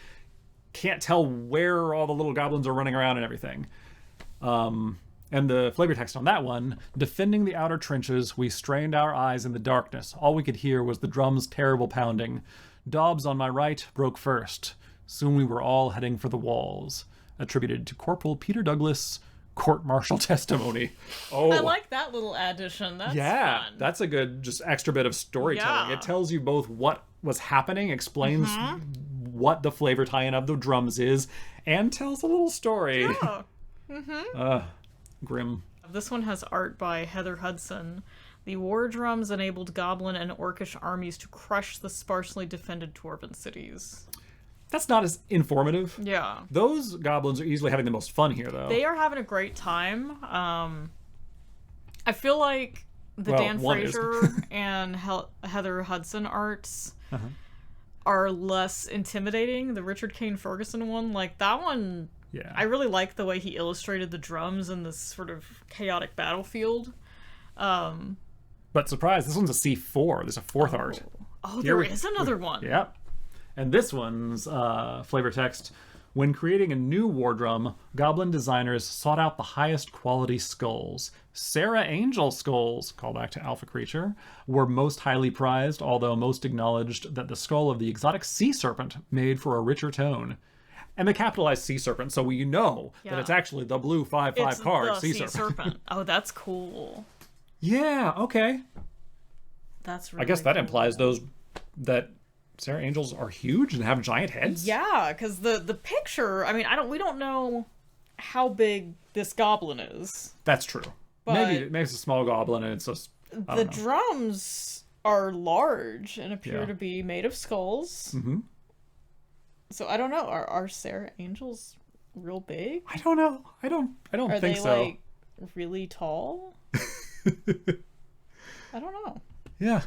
Speaker 3: can't tell where all the little goblins are running around and everything. And the flavor text on that one: defending the outer trenches, we strained our eyes in the darkness. All we could hear was the drum's terrible pounding. Dobbs on my right broke first. Soon we were all heading for the walls. Attributed to Corporal Peter Douglas, court-martial testimony. Oh,
Speaker 2: I like that little addition. That's fun.
Speaker 3: That's a good, just extra bit of storytelling.
Speaker 2: Yeah.
Speaker 3: It tells you both what was happening, explains what the flavor tie-in of the drums is, and tells a little story.
Speaker 2: Yeah.
Speaker 3: Grim.
Speaker 2: This one has art by Heather Hudson. The war drums enabled goblin and orcish armies to crush the sparsely defended dwarven cities.
Speaker 3: That's not as informative.
Speaker 2: Yeah.
Speaker 3: Those goblins are easily having the most fun here, though.
Speaker 2: They are having a great time. I feel like the Dan Fraser and Heather Hudson arts are less intimidating. The Richard Kane Ferguson one, like that one, I really like the way he illustrated the drums in this sort of chaotic battlefield.
Speaker 3: But surprise, this one's a C4. There's a fourth art.
Speaker 2: Oh, there is another one.
Speaker 3: Yep. And this one's flavor text: when creating a new war drum, goblin designers sought out the highest quality skulls. Sarah Angel skulls, callback to Alpha Creature, were most highly prized, although most acknowledged that the skull of the exotic sea serpent made for a richer tone. And they capitalized sea serpent, so we know that it's actually the blue 5/5 card,
Speaker 2: the
Speaker 3: sea
Speaker 2: sea serpent. Oh, that's cool.
Speaker 3: Yeah, okay.
Speaker 2: That's really
Speaker 3: I guess that
Speaker 2: cool.
Speaker 3: implies that Sarah Angels are huge and have giant heads?
Speaker 2: Yeah, because the picture, I mean, we don't know how big this goblin is.
Speaker 3: That's true. Maybe it's a small goblin and it's just...
Speaker 2: The drums are large and appear to be made of skulls.
Speaker 3: Mm-hmm.
Speaker 2: So I don't know. Are Sarah Angels real big?
Speaker 3: I don't know. I don't think so.
Speaker 2: Are they, like, really tall? I don't know.
Speaker 3: Yeah.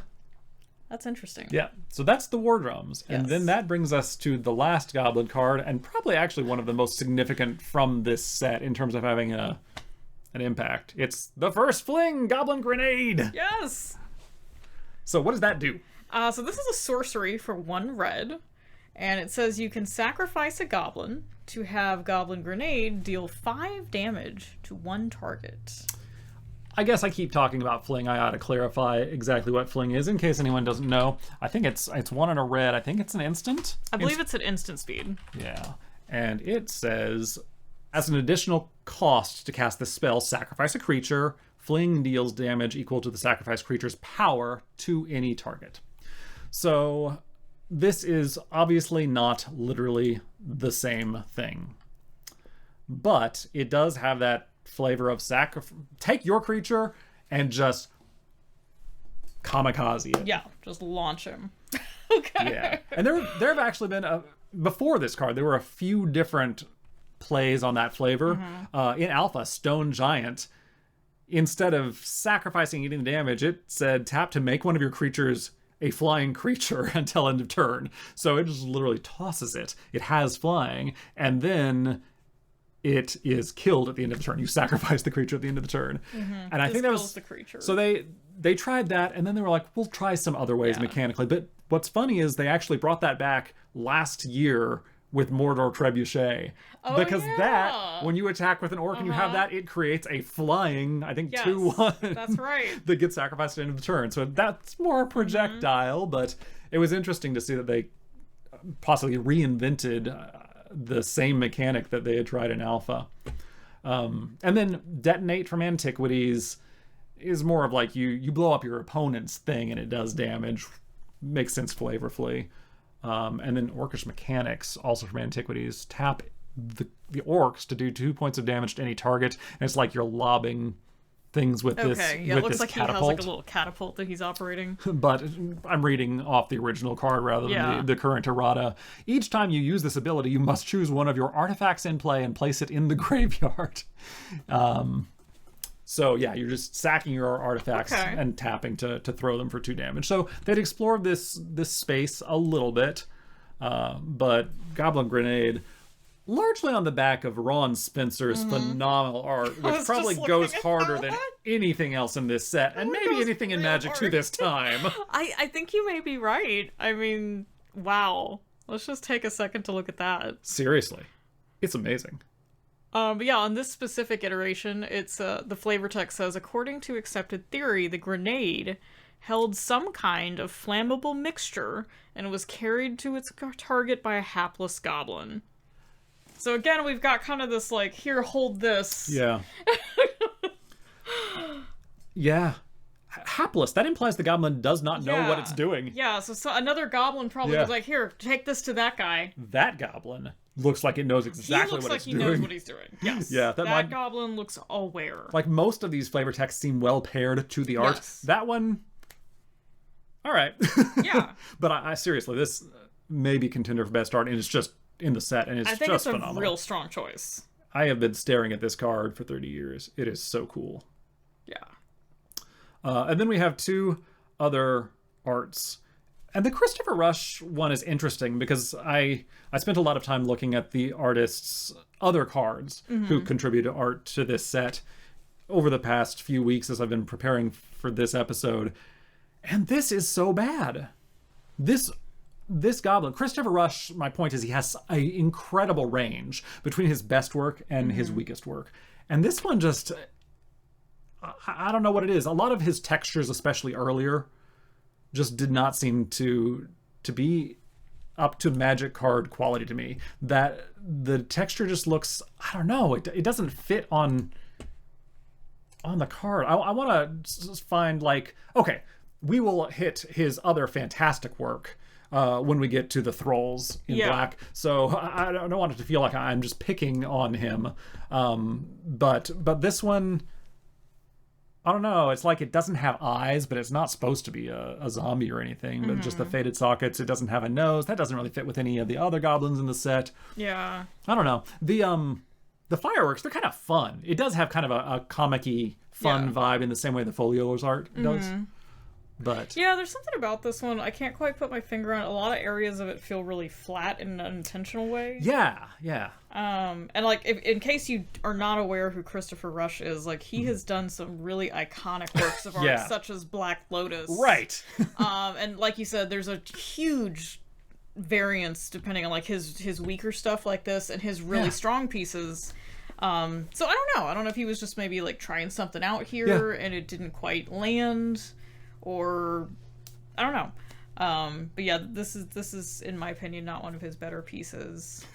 Speaker 2: That's interesting.
Speaker 3: Yeah, so that's the war drums. And then that brings us to the last goblin card, and probably actually one of the most significant from this set in terms of having an impact. It's the First Fling Goblin Grenade!
Speaker 2: Yes!
Speaker 3: So what does that do?
Speaker 2: So this is a sorcery for 1 red, and it says you can sacrifice a goblin to have Goblin Grenade deal 5 damage to 1 target.
Speaker 3: I guess I keep talking about fling. I ought to clarify exactly what fling is in case anyone doesn't know. I think it's 1 and a red. I think it's an instant.
Speaker 2: I believe it's an instant speed.
Speaker 3: Yeah. And it says, as an additional cost to cast this spell, sacrifice a creature. Fling deals damage equal to the sacrificed creature's power to any target. So this is obviously not literally the same thing. But it does have that flavor of take your creature and just kamikaze it.
Speaker 2: Yeah, just launch him. Okay.
Speaker 3: Yeah. And there have actually been before this card there were a few different plays on that flavor. In Alpha, Stone Giant, instead of sacrificing eating the damage, it said tap to make one of your creatures a flying creature until end of turn. So it just literally tosses it. It has flying, and then it is killed at the end of the turn. You sacrifice the creature at the end of the turn. And I think that was
Speaker 2: the creature.
Speaker 3: So they tried that, and then they were like, we'll try some other ways mechanically. But what's funny is they actually brought that back last year with Mordor Trebuchet. Because that, when you attack with an orc and you have that, it creates a flying, I think, 2/1.
Speaker 2: That's right.
Speaker 3: that gets sacrificed at the end of the turn. So that's more projectile, but it was interesting to see that they possibly reinvented the same mechanic that they had tried in Alpha. And then Detonate from Antiquities is more of like you blow up your opponent's thing and it does damage. Makes sense flavorfully. And then Orcish Mechanics, also from Antiquities, tap the orcs to do 2 points of damage to any target, and it's like you're lobbing things with this
Speaker 2: Okay, yeah,
Speaker 3: with
Speaker 2: it looks
Speaker 3: this
Speaker 2: like
Speaker 3: catapult.
Speaker 2: he has like a little catapult that he's operating.
Speaker 3: But I'm reading off the original card rather than
Speaker 2: Yeah.
Speaker 3: the current errata. Each time you use this ability, you must choose one of your artifacts in play and place it in the graveyard. So yeah, you're just sacking your artifacts
Speaker 2: Okay.
Speaker 3: and tapping to throw them for 2 damage. So they'd explored this space a little bit, but Goblin Grenade, largely on the back of Ron Spencer's phenomenal art, which
Speaker 2: was
Speaker 3: probably
Speaker 2: just
Speaker 3: goes
Speaker 2: looking at
Speaker 3: harder
Speaker 2: that
Speaker 3: than
Speaker 2: one.
Speaker 3: anything else in this set, and maybe
Speaker 2: goes
Speaker 3: anything in
Speaker 2: real
Speaker 3: Magic to
Speaker 2: hard.
Speaker 3: this time.
Speaker 2: I think you may be right. I mean, wow. Let's just take a second to look at that.
Speaker 3: Seriously, it's amazing.
Speaker 2: But yeah, on this specific iteration, it's the flavor text says, according to accepted theory, the grenade held some kind of flammable mixture and was carried to its target by a hapless goblin. So again, we've got kind of this like, here, hold this.
Speaker 3: Yeah. Yeah. Hapless. That implies the goblin does not know what it's doing.
Speaker 2: Yeah, so another goblin probably
Speaker 3: Yeah.
Speaker 2: was like, here, take this to that guy.
Speaker 3: That goblin looks like it knows exactly
Speaker 2: He looks
Speaker 3: what
Speaker 2: like
Speaker 3: it's
Speaker 2: he
Speaker 3: doing.
Speaker 2: knows what he's doing. Yes.
Speaker 3: Yeah,
Speaker 2: that goblin looks aware.
Speaker 3: Like most of these flavor texts seem well paired to the art.
Speaker 2: Yes.
Speaker 3: That one, all right.
Speaker 2: Yeah.
Speaker 3: But I seriously, this may be contender for best art, and it's just in the set, and it's
Speaker 2: I think
Speaker 3: just
Speaker 2: it's a
Speaker 3: phenomenal.
Speaker 2: real strong choice.
Speaker 3: I have been staring at this card for 30 years. It is so cool.
Speaker 2: Yeah.
Speaker 3: And then we have 2 other arts. And the Christopher Rush one is interesting because I spent a lot of time looking at the artist's other cards who contributed art to this set over the past few weeks as I've been preparing for this episode. And this is so bad. This goblin, Christopher Rush, my point is he has an incredible range between his best work and his weakest work. And this one just, I don't know what it is. A lot of his textures, especially earlier, just did not seem to be up to Magic card quality to me. That the texture just looks, I don't know, it doesn't fit on the card. I want to find like, okay, we will hit his other fantastic work when we get to the Thralls in black. So I don't want it to feel like I'm just picking on him. But this one, I don't know. It's like it doesn't have eyes, but it's not supposed to be a zombie or anything. But just the faded sockets. It doesn't have a nose. That doesn't really fit with any of the other goblins in the set.
Speaker 2: Yeah.
Speaker 3: I don't know. The fireworks, they're kind of fun. It does have kind of a comic-y fun vibe in the same way the Folio's art does. But
Speaker 2: Yeah, there's something about this one. I can't quite put my finger on it. A lot of areas of it feel really flat in an unintentional way.
Speaker 3: yeah.
Speaker 2: And like, in case you are not aware who Christopher Rush is, like, he has done some really iconic works of art,
Speaker 3: Yeah.
Speaker 2: such as Black Lotus.
Speaker 3: Right.
Speaker 2: And like you said, there's a huge variance depending on like his weaker stuff like this and his really strong pieces. So I don't know. I don't know if he was just maybe like trying something out here and it didn't quite land, or I don't know. But yeah, this is in my opinion not one of his better pieces.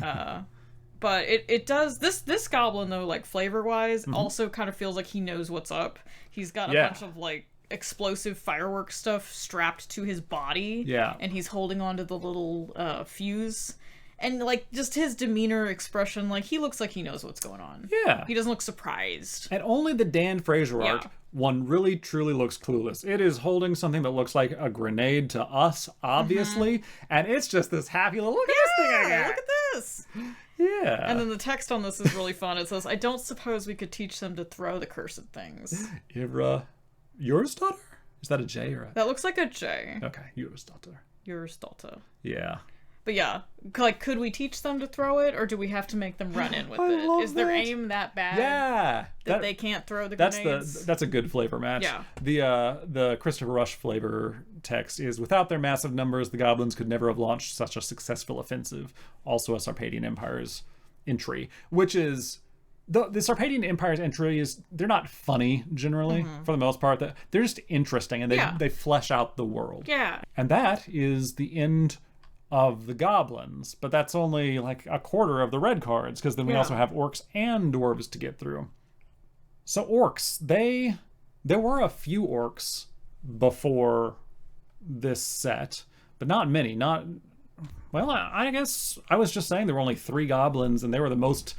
Speaker 2: But it does this goblin though, like flavor wise, also kind of feels like he knows what's up. He's got a bunch of like explosive fireworks stuff strapped to his body.
Speaker 3: Yeah.
Speaker 2: And he's holding onto the little fuse. And like just his demeanor expression, like he looks like he knows what's going on.
Speaker 3: Yeah.
Speaker 2: He doesn't look surprised.
Speaker 3: And only the Dan Fraser art, one really truly looks clueless. It is holding something that looks like a grenade to us, obviously, and it's just this happy little, look at this thing I got.
Speaker 2: Look at this.
Speaker 3: Yeah.
Speaker 2: And then the text on this is really fun. It says, I don't suppose we could teach them to throw the cursed things.
Speaker 3: Yours daughter? Is that a J or a...
Speaker 2: That looks like a J.
Speaker 3: Okay, yours daughter.
Speaker 2: Yours daughter.
Speaker 3: Yeah.
Speaker 2: But yeah, like, could we teach them to throw it, or do we have to make them run in with it?
Speaker 3: love
Speaker 2: Is their
Speaker 3: that.
Speaker 2: aim that bad
Speaker 3: Yeah.
Speaker 2: that they can't throw the
Speaker 3: That's
Speaker 2: grenades?
Speaker 3: that's a good flavor match.
Speaker 2: Yeah.
Speaker 3: The Christopher Rush flavor text is, without their massive numbers, the goblins could never have launched such a successful offensive. Also a Sarpadian Empire's entry, which is the Sarpadian Empire's entry is, they're not funny generally for the most part. They're just interesting, and they flesh out the world.
Speaker 2: Yeah.
Speaker 3: And that is the end of the goblins, but that's only like a quarter of the red cards, because then we also have orcs and dwarves to get through. So orcs, there were a few orcs before this set, but not many. Well, I guess I was just saying there were only 3 goblins, and they were the most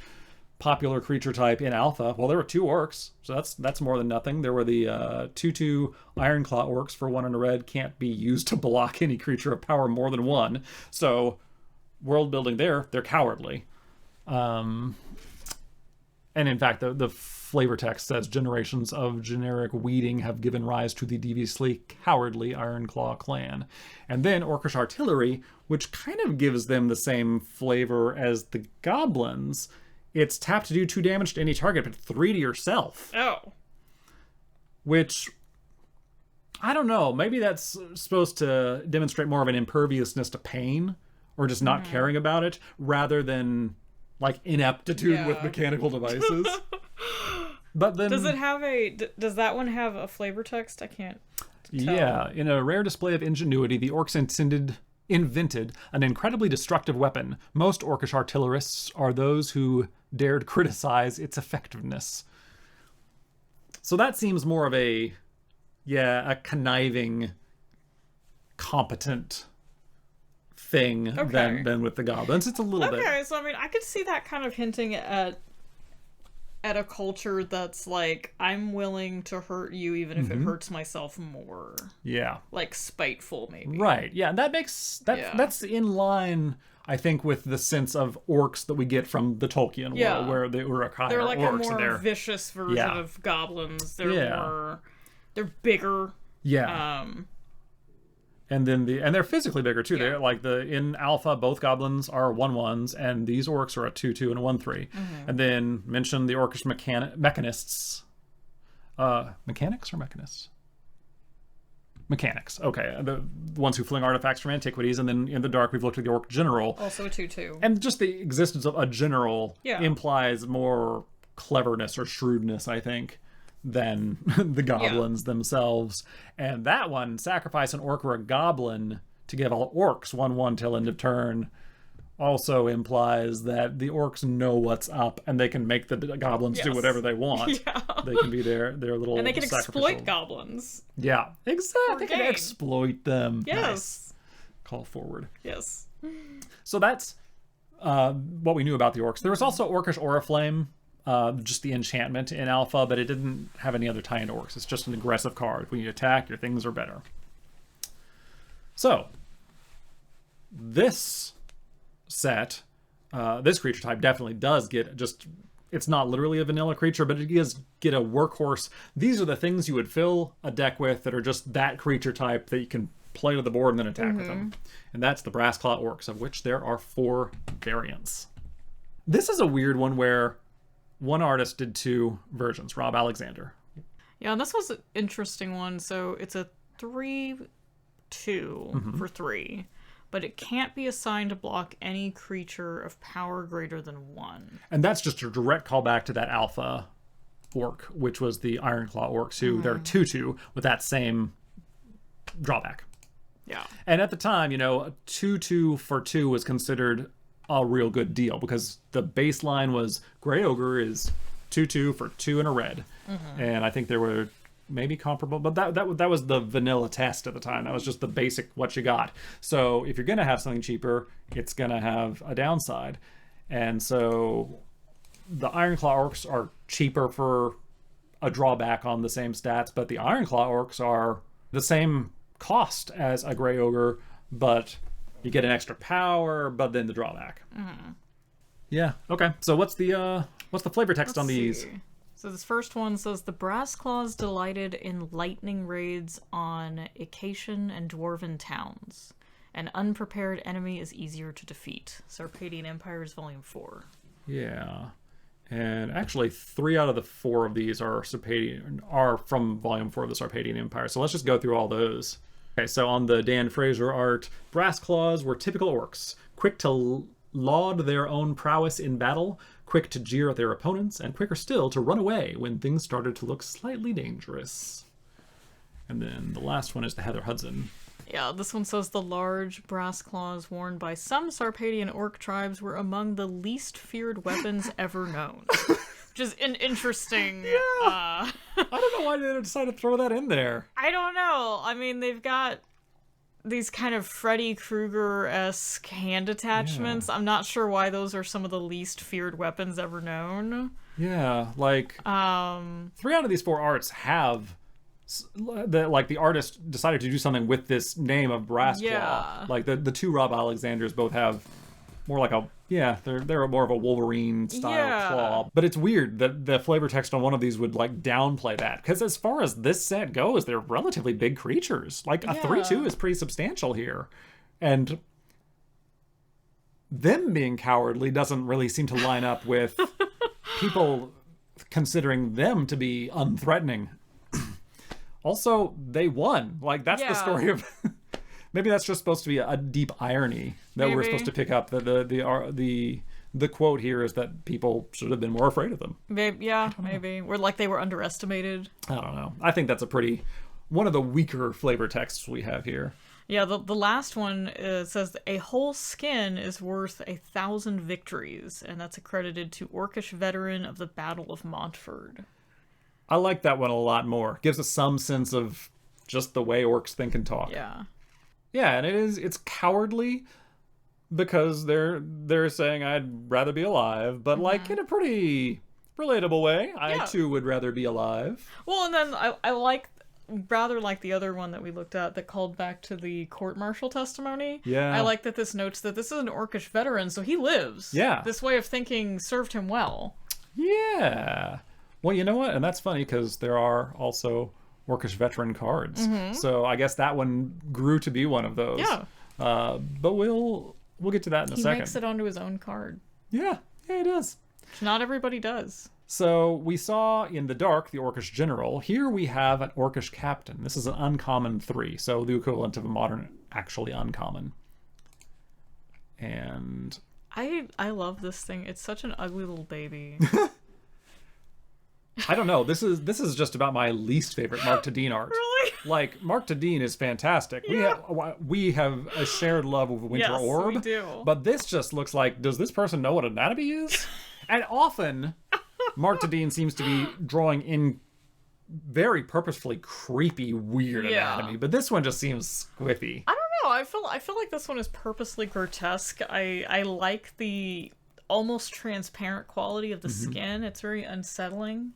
Speaker 3: popular creature type in Alpha, well, there were 2 orcs, so that's more than nothing. There were the 2/2 Ironclaw orcs for 1 and a red, can't be used to block any creature of power more than 1. So world building there, they're cowardly. And in fact, the flavor text says generations of generic weeding have given rise to the deviously cowardly Ironclaw clan. And then Orcish artillery, which kind of gives them the same flavor as the goblins. It's tap to do 2 damage to any target, but 3 to yourself.
Speaker 2: Oh.
Speaker 3: Which, I don't know, maybe that's supposed to demonstrate more of an imperviousness to pain, or just not caring about it, rather than, like, ineptitude with mechanical devices. But then...
Speaker 2: Does that one have a flavor text? I can't tell.
Speaker 3: Yeah, in a rare display of ingenuity, the orcs invented an incredibly destructive weapon. Most orcish artillerists are those who dared criticize its effectiveness. So that seems more of a conniving, competent thing than with the goblins. It's a little bit.
Speaker 2: Okay, so I mean, I could see that kind of hinting at a culture that's like, I'm willing to hurt you even if it hurts myself more.
Speaker 3: Yeah.
Speaker 2: Like spiteful, maybe.
Speaker 3: Right. Yeah, and that's in line, I think, with the sense of orcs that we get from the Tolkien world, where the Uruk-hai
Speaker 2: they're
Speaker 3: are
Speaker 2: like
Speaker 3: orcs,
Speaker 2: a more vicious version of goblins. They're bigger.
Speaker 3: Yeah. And then they're physically bigger too.
Speaker 2: Yeah.
Speaker 3: They're like in Alpha, both goblins are 1/1s, and these orcs are a 2/2 and a 1/3. And then mention the orcish mechanists. Mechanics or mechanists? Mechanics. Okay, the ones who fling artifacts from antiquities, and then in the dark we've looked at the orc general.
Speaker 2: Also a 2/2.
Speaker 3: And just the existence of a general implies more cleverness or shrewdness, I think, than the goblins themselves. And that one, sacrifice an orc or a goblin to give all orcs 1/1 till end of turn, also implies that the orcs know what's up and they can make the goblins do whatever they want. They can be their little
Speaker 2: and they can
Speaker 3: sacrificial...
Speaker 2: exploit goblins.
Speaker 3: Yeah, exactly. They can
Speaker 2: gain.
Speaker 3: exploit them.
Speaker 2: Yes.
Speaker 3: Nice. Call forward.
Speaker 2: Yes.
Speaker 3: So that's what we knew about the orcs. There was also Orcish Oriflame, just the enchantment in Alpha, but it didn't have any other tie into orcs. It's just an aggressive card. When you attack, your things are better. So, this set, this creature type definitely does get just... It's not literally a vanilla creature, but it does get a workhorse. These are the things you would fill a deck with that are just that creature type that you can play to the board and then attack with them. And that's the Brassclaw Orcs, of which there are 4 variants. This is a weird one where one artist did 2 versions, Rob Alexander.
Speaker 2: Yeah, and this was an interesting one. So it's a 3/2 for 3. But it can't be assigned to block any creature of power greater than 1.
Speaker 3: And that's just a direct callback to that Alpha orc, which was the Ironclaw orcs, who they're 2/2 with that same drawback.
Speaker 2: Yeah.
Speaker 3: And at the time, a 2/2 for 2 was considered a real good deal, because the baseline was Grey Ogre is 2/2 for 2 and a red. And I think there were maybe comparable, but that was the vanilla test at the time. That was just the basic what you got. So if you're gonna have something cheaper, it's gonna have a downside. And so the Ironclaw orcs are cheaper for a drawback on the same stats, but the Ironclaw orcs are the same cost as a Grey Ogre, but you get an extra power, but then the drawback. Yeah. Okay. So what's the flavor text on these?
Speaker 2: See. So this first one says, the Brassclaws delighted in lightning raids on Acacian and Dwarven towns. An unprepared enemy is easier to defeat. Sarpadian Empires, Volume 4.
Speaker 3: Yeah. And actually, 3 out of the 4 of these are from Volume 4 of the Sarpadian Empire. So let's just go through all those. Okay, so on the Dan Fraser art, Brassclaws were typical orcs, quick to laud their own prowess in battle, quick to jeer at their opponents, and quicker still to run away when things started to look slightly dangerous. And then the last one is the Heather Hudson.
Speaker 2: Yeah, this one says the large brassclaws worn by some Sarpadian orc tribes were among the least feared weapons ever known. Which is an interesting... I
Speaker 3: don't know why they decided to throw that in there.
Speaker 2: I don't know. I mean, they've got these kind of Freddy Krueger-esque hand attachments. I'm not sure why those are some of the least feared weapons ever known.
Speaker 3: Yeah, like 3 out of these 4 arts have the artist decided to do something with this name of Brass Claw. Like the 2 Rob Alexanders both have more like they're more of a Wolverine style claw. But it's weird that the flavor text on one of these would like downplay that, because as far as this set goes, they're relatively big creatures. Like a 3/2 is pretty substantial here, and them being cowardly doesn't really seem to line up with people considering them to be unthreatening. Also, they won. Like, that's the story of... Maybe that's just supposed to be a deep irony that we're supposed to pick up. That the quote here is that people should have been more afraid of them.
Speaker 2: Maybe, maybe. Or like they were underestimated.
Speaker 3: I don't know. I think that's one of the weaker flavor texts we have here.
Speaker 2: Yeah, the last one says a whole skin is worth 1,000 victories, and that's accredited to Orcish veteran of the Battle of Montford.
Speaker 3: I like that one a lot more. Gives us some sense of just the way orcs think and talk.
Speaker 2: Yeah.
Speaker 3: Yeah, and it's cowardly because they're saying I'd rather be alive, but like in a pretty relatable way. I too would rather be alive.
Speaker 2: Well, and then I rather like the other one that we looked at that called back to the court-martial testimony.
Speaker 3: Yeah.
Speaker 2: I like that this notes that this is an Orcish veteran, so he lives.
Speaker 3: Yeah.
Speaker 2: This way of thinking served him well.
Speaker 3: Yeah. Well, you know what? And that's funny because there are also Orcish veteran cards. So I guess that one grew to be one of those.
Speaker 2: Yeah.
Speaker 3: But we'll get to that in a second.
Speaker 2: He makes it onto his own card.
Speaker 3: Yeah. Yeah, he does.
Speaker 2: Which not everybody does.
Speaker 3: So we saw in the dark the Orcish general. Here we have an Orcish captain. This is an uncommon 3, so the equivalent of a modern actually uncommon. And
Speaker 2: I love this thing. It's such an ugly little baby.
Speaker 3: I don't know. This is just about my least favorite Mark Tadine art.
Speaker 2: Really?
Speaker 3: Like, Mark Tadine is fantastic. Yeah. We have a shared love of Winter Orb.
Speaker 2: Yes, we do.
Speaker 3: But this just looks like, does this person know what anatomy is? And often, Mark Tadine seems to be drawing in very purposefully creepy, weird anatomy. But this one just seems squiffy.
Speaker 2: I don't know. I feel like this one is purposely grotesque. I like the almost transparent quality of the skin. It's very unsettling.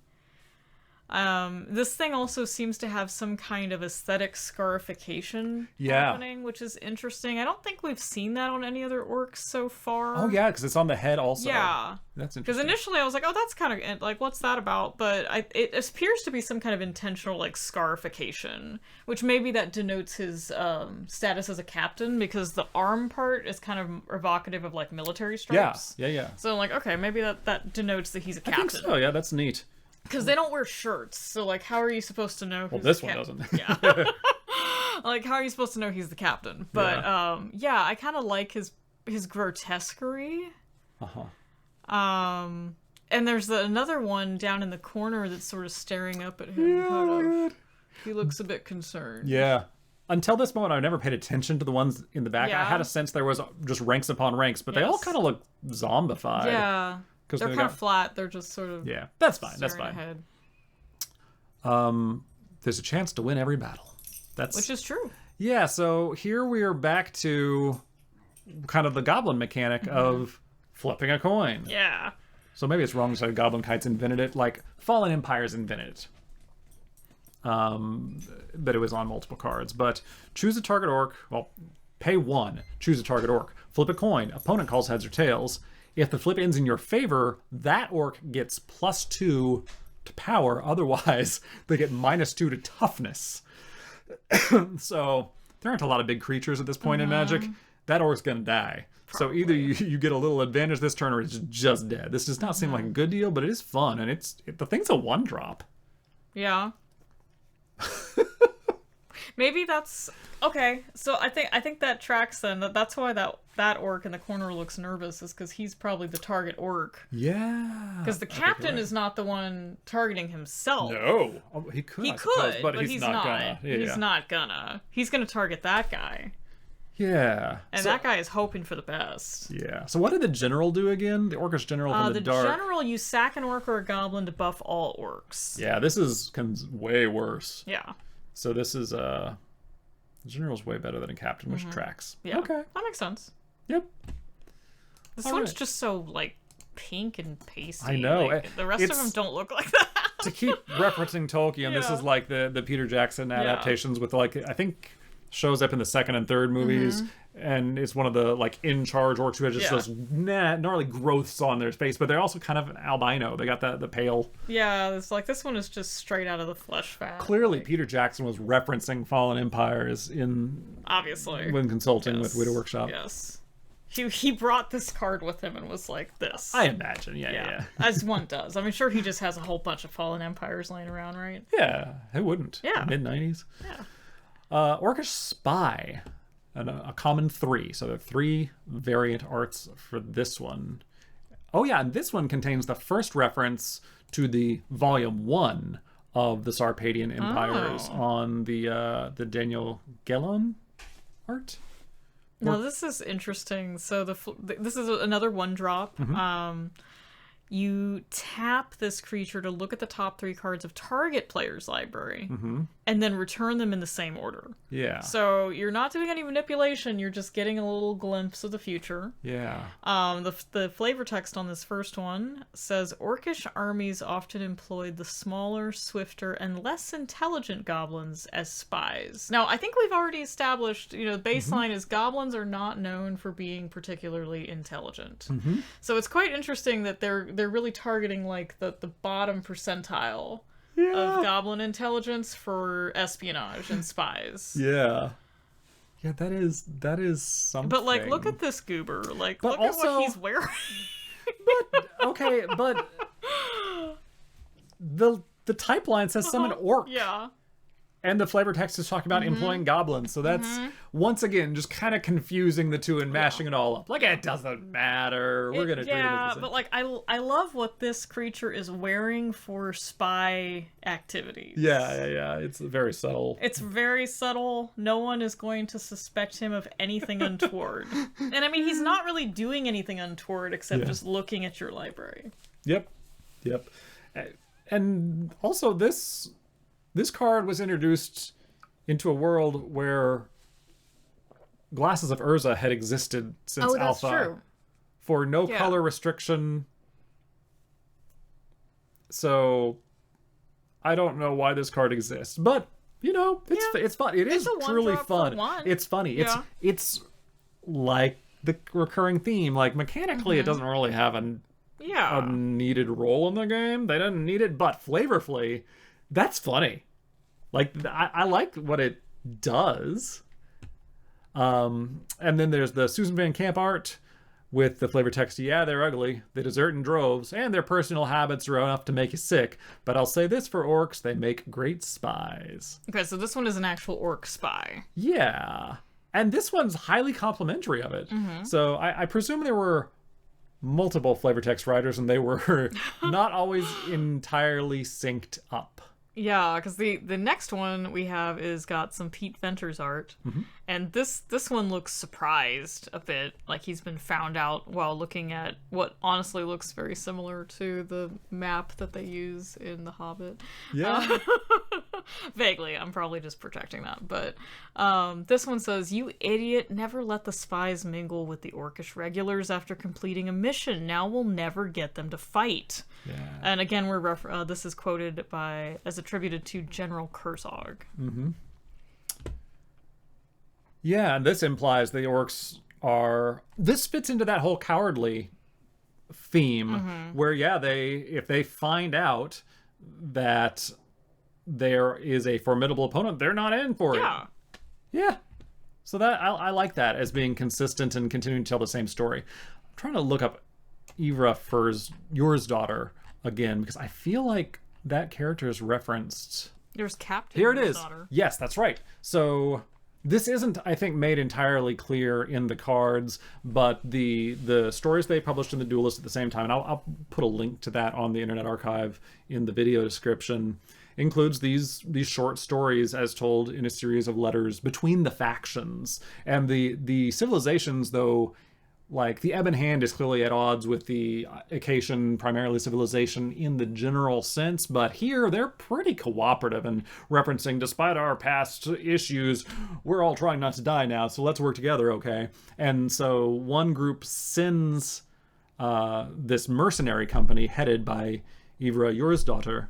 Speaker 2: This thing also seems to have some kind of aesthetic scarification happening, which is interesting. I don't think we've seen that on any other orcs so far.
Speaker 3: Oh yeah, because it's on the head also.
Speaker 2: Yeah.
Speaker 3: That's interesting.
Speaker 2: Because initially I was like, oh, that's kind of, like, what's that about? But it appears to be some kind of intentional, like, scarification, which maybe that denotes his status as a captain, because the arm part is kind of evocative of, like, military stripes.
Speaker 3: Yeah.
Speaker 2: So I'm like, okay, maybe that denotes that he's a captain.
Speaker 3: I think so, yeah, that's neat.
Speaker 2: Because they don't wear shirts, so, like, how are you supposed to know who's
Speaker 3: this one doesn't.
Speaker 2: Yeah. Like, how are you supposed to know he's the captain? But, I kind of like his grotesquerie. And there's another one down in the corner that's sort of staring up at him.
Speaker 3: Yeah,
Speaker 2: he looks a bit concerned.
Speaker 3: Yeah. Until this moment, I never paid attention to the ones in the back.
Speaker 2: Yeah.
Speaker 3: I had a sense there was just ranks upon ranks, but they all kind of look zombified.
Speaker 2: Yeah. They're kind of flat. They're just sort of...
Speaker 3: Yeah, that's fine. That's fine.
Speaker 2: Ahead.
Speaker 3: There's a chance to win every battle.
Speaker 2: Which is true.
Speaker 3: Yeah, so here we are back to kind of the goblin mechanic of flipping a coin.
Speaker 2: Yeah.
Speaker 3: So maybe it's wrong to say Goblin Kites invented it. Like, Fallen Empires invented it. But it was on multiple cards. But choose a target orc. Well, pay 1. Choose a target orc. Flip a coin. Opponent calls heads or tails. If the flip ends in your favor, that orc gets +2 to power. Otherwise, they get -2 to toughness. So there aren't a lot of big creatures at this point in Magic. That orc's gonna die. Probably. So either you get a little advantage this turn, or it's just dead. This does not seem like a good deal, but it is fun, and the thing's a 1-drop.
Speaker 2: Yeah. Maybe that's okay. So I think that tracks then. That's why that orc in the corner looks nervous, is because he's probably the target orc.
Speaker 3: Yeah.
Speaker 2: Because the captain is not the one targeting himself.
Speaker 3: No, he could.
Speaker 2: He
Speaker 3: I
Speaker 2: could,
Speaker 3: suppose,
Speaker 2: but he's not
Speaker 3: gonna. Yeah.
Speaker 2: He's not gonna. He's gonna target that guy.
Speaker 3: Yeah.
Speaker 2: And that guy is hoping for the best.
Speaker 3: Yeah. So what did the general do again? The Orcish general from the dark.
Speaker 2: The general, you sack an orc or a goblin to buff all orcs.
Speaker 3: Yeah, this is way worse.
Speaker 2: Yeah.
Speaker 3: So this is The general's way better than a captain, which tracks.
Speaker 2: Yeah.
Speaker 3: Okay.
Speaker 2: That makes sense.
Speaker 3: Yep.
Speaker 2: This
Speaker 3: All
Speaker 2: one's
Speaker 3: right.
Speaker 2: just so, like, pink and pasty.
Speaker 3: I know.
Speaker 2: Like, the rest of
Speaker 3: It's-
Speaker 2: them don't look like that.
Speaker 3: To keep referencing Tolkien, this
Speaker 2: Yeah.
Speaker 3: is like the Peter Jackson adaptations with, like, I think shows up in the second and third movies, and it's one of the, like, in-charge orcs who has just those gnarly growths on their face, but they're also kind of albino. They got the pale...
Speaker 2: Yeah, it's like, this one is just straight out of the flesh fat.
Speaker 3: Clearly,
Speaker 2: like,
Speaker 3: Peter Jackson was referencing Fallen Empires
Speaker 2: obviously.
Speaker 3: when consulting
Speaker 2: Yes.
Speaker 3: with Widow Workshop.
Speaker 2: Yes. He brought this card with him and was like, this.
Speaker 3: I imagine, yeah.
Speaker 2: As one does. I mean, sure, he just has a whole bunch of Fallen Empires laying around, right?
Speaker 3: Yeah, who wouldn't?
Speaker 2: Yeah.
Speaker 3: Mid-90s.
Speaker 2: Yeah.
Speaker 3: Orcish Spy, a common 3. So there are 3 variant arts for this one. Oh yeah, and this one contains the first reference to the Volume 1 of the Sarpadian Empires on the Daniel Gellon art.
Speaker 2: No, this is interesting. So this is another 1-drop. You tap this creature to look at the top 3 cards of target player's library, and then return them in the same order.
Speaker 3: Yeah.
Speaker 2: So you're not doing any manipulation, you're just getting a little glimpse of the future.
Speaker 3: Yeah.
Speaker 2: The flavor text on this first one says, Orcish armies often employed the smaller, swifter, and less intelligent goblins as spies. Now, I think we've already established, the baseline is goblins are not known for being particularly intelligent. So it's quite interesting that they're really targeting, like, the bottom percentile of goblin intelligence for espionage and spies.
Speaker 3: Yeah. Yeah, that is something.
Speaker 2: But, like, look at this goober. Like,
Speaker 3: But
Speaker 2: look
Speaker 3: also-
Speaker 2: at what he's wearing.
Speaker 3: Okay, but the type line says summon orc.
Speaker 2: Yeah.
Speaker 3: And the flavor text is talking about employing goblins. So that's, once again, just kind of confusing the two and mashing it all up. Like, it doesn't matter. We're going to treat it as the same.
Speaker 2: but, like, I love what this creature is wearing for spy activities.
Speaker 3: Yeah. It's very subtle.
Speaker 2: It's very subtle. No one is going to suspect him of anything untoward. And, I mean, he's not really doing anything untoward except just looking at your library.
Speaker 3: Yep. And also, this card was introduced into a world where Glasses of Urza had existed since
Speaker 2: that's
Speaker 3: Alpha.
Speaker 2: true.
Speaker 3: For no color restriction. So I don't know why this card exists, but it's fun. It is
Speaker 2: a
Speaker 3: truly
Speaker 2: one-drop
Speaker 3: fun.
Speaker 2: for one.
Speaker 3: It's funny.
Speaker 2: Yeah.
Speaker 3: It's like the recurring theme. Like, mechanically, it doesn't really have a needed role in the game. They didn't need it, but flavorfully, that's funny. Like, I like what it does. And then there's the Susan Van Camp art with the flavor text. Yeah, they're ugly. They desert in droves, and their personal habits are enough to make you sick. But I'll say this for orcs, they make great spies.
Speaker 2: Okay, so this one is an actual orc spy.
Speaker 3: Yeah. And this one's highly complimentary of it. So I presume there were multiple flavor text writers, and they were not always entirely synced up.
Speaker 2: Yeah, because the next one we have is got some Pete Venter's art, and this one looks surprised a bit, like he's been found out while looking at what honestly looks very similar to the map that they use in The Hobbit.
Speaker 3: Yeah.
Speaker 2: Vaguely, I'm probably just projecting that, but this one says, "You idiot, never let the spies mingle with the orcish regulars after completing a mission. Now we'll never get them to fight."
Speaker 3: Yeah.
Speaker 2: And again, this is quoted as attributed to General Kurzog.
Speaker 3: Yeah, and this implies the orcs are... This fits into that whole cowardly theme, where, if they find out that there is a formidable opponent, they're not in for it. Yeah. So that I like that as being consistent and continuing to tell the same story. I'm trying to look up Ivra Fur's Yours Daughter again, because I feel like that character is referenced.
Speaker 2: There's Captain.
Speaker 3: Here it is.
Speaker 2: Daughter.
Speaker 3: Yes, that's right. So this isn't, I think, made entirely clear in the cards, but the stories they published in the Duelist at the same time, and I'll put a link to that on the Internet Archive in the video description, includes these short stories as told in a series of letters between the factions. And the civilizations, though, Like, the Ebon Hand is clearly at odds with the Acacian, primarily civilization in the general sense, but here they're pretty cooperative and referencing, despite our past issues, we're all trying not to die now, so let's work together, okay? And so one group sends this mercenary company headed by Ivra Yorsdottir,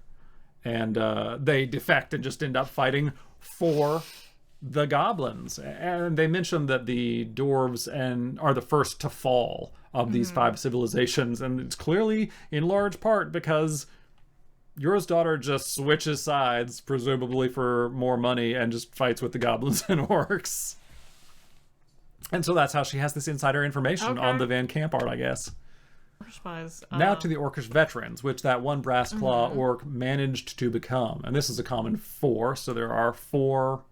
Speaker 3: and they defect and just end up fighting for the goblins. And they mentioned that the dwarves are the first to fall of these 5 civilizations, and it's clearly in large part because Yorsdottir just switches sides, presumably for more money, and just fights with the goblins and orcs. And so that's how she has this insider information on the Van Camp art, I guess.
Speaker 2: Spies.
Speaker 3: Now to the Orcish veterans, which that one brass claw orc managed to become. And this is a common 4, so there are 4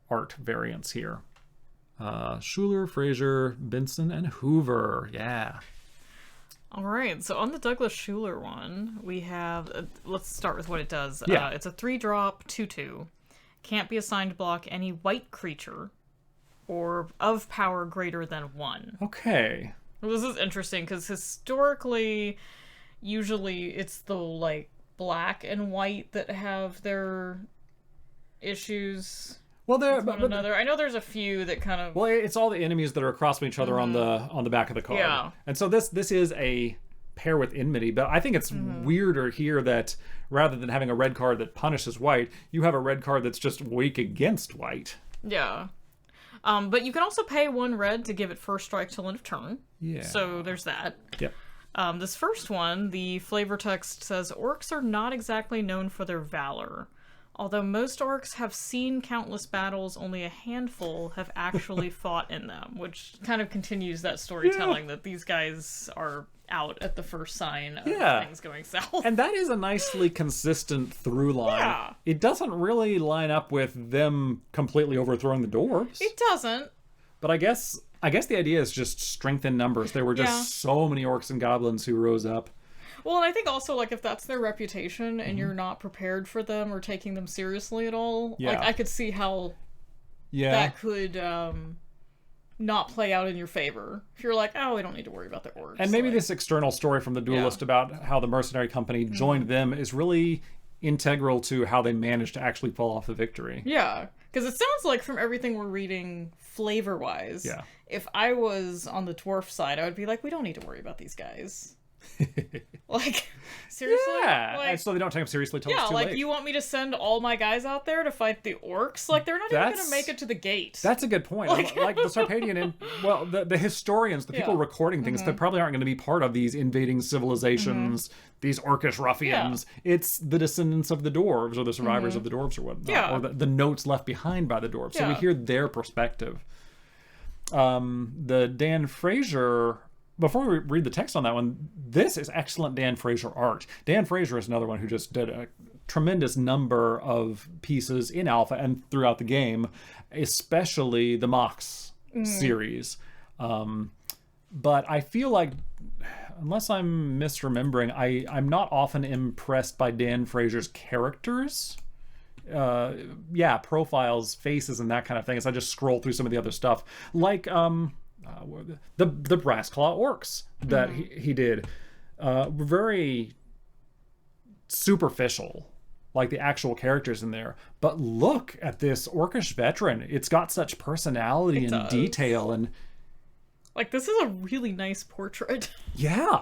Speaker 3: art variants here. Schuler, Fraser, Benson, and Hoover. Yeah.
Speaker 2: All right, so on the Douglas Schuler one, we have... let's start with what it does.
Speaker 3: Yeah.
Speaker 2: It's a 3-drop, 2/2. Can't be assigned to block any white creature or of power greater than 1.
Speaker 3: Okay.
Speaker 2: Well, this is interesting, because historically, usually it's the, like, black and white that have their issues...
Speaker 3: Well,
Speaker 2: another. I know there's a few that kind of...
Speaker 3: Well, it's all the enemies that are across from each other on the back of the card.
Speaker 2: Yeah.
Speaker 3: And so this is a pair with enmity, but I think it's weirder here that rather than having a red card that punishes white, you have a red card that's just weak against white.
Speaker 2: Yeah. But you can also pay 1 red to give it first strike till end of turn.
Speaker 3: Yeah.
Speaker 2: So there's that.
Speaker 3: Yep.
Speaker 2: This first one, the flavor text says, orcs are not exactly known for their valor. Although most orcs have seen countless battles, only a handful have actually fought in them, which kind of continues that storytelling that these guys are out at the first sign of things going south.
Speaker 3: And that is a nicely consistent through line.
Speaker 2: Yeah.
Speaker 3: It doesn't really line up with them completely overthrowing the dwarves.
Speaker 2: It doesn't.
Speaker 3: But I guess the idea is just strength in numbers. There were just so many orcs and goblins who rose up.
Speaker 2: Well, and I think also, like, if that's their reputation and you're not prepared for them or taking them seriously at all, like, I could see how that could not play out in your favor. If you're like, oh, we don't need to worry about the orcs.
Speaker 3: And maybe this external story from the duelist about how the mercenary company joined them is really integral to how they managed to actually pull off the victory.
Speaker 2: Yeah, because it sounds like from everything we're reading flavor-wise, if I was on the dwarf side, I would be like, we don't need to worry about these guys. Like, seriously?
Speaker 3: Yeah,
Speaker 2: like,
Speaker 3: and so they don't take them seriously till it's too late.
Speaker 2: You want me to send all my guys out there to fight the orcs? Like, they're not even going to make it to the gate.
Speaker 3: That's a good point. Like the Sarpadian, the historians, the people recording things, that probably aren't going to be part of these invading civilizations, these orcish ruffians. It's the descendants of the dwarves, or the survivors of the dwarves, or whatnot, or the notes left behind by the dwarves. So we hear their perspective. The Dan Fraser... Before we read the text on that one, this is excellent Dan Fraser art. Dan Fraser is another one who just did a tremendous number of pieces in Alpha and throughout the game, especially the Mox series. But I feel like, unless I'm misremembering, I'm not often impressed by Dan Fraser's characters. Profiles, faces, and that kind of thing, as I just scroll through some of the other stuff. Like, the brass claw orcs that he did were very superficial, like the actual characters in there. But look at this orcish veteran. It's got such personality and detail, and
Speaker 2: like, this is a really nice portrait.
Speaker 3: Yeah,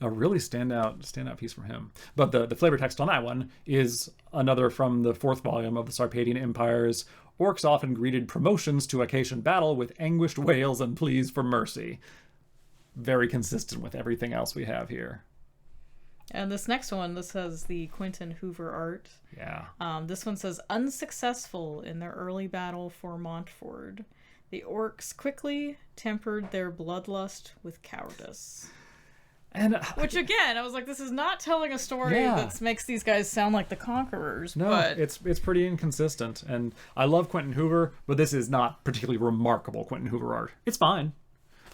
Speaker 3: a really standout piece from him. But the flavor text on that one is another from the 4th volume of the Sarpadian Empires. Orcs often greeted promotions to Acacian battle with anguished wails and pleas for mercy. Very consistent with everything else we have here.
Speaker 2: And this next one, this has the Quentin Hoover art.
Speaker 3: Yeah.
Speaker 2: This one says, unsuccessful in their early battle for Montford. The orcs quickly tempered their bloodlust with cowardice. And which, again, I was like, this is not telling a story that makes these guys sound like the conquerors.
Speaker 3: No,
Speaker 2: but
Speaker 3: it's pretty inconsistent. And I love Quentin Hoover, but this is not particularly remarkable Quentin Hoover art. It's fine.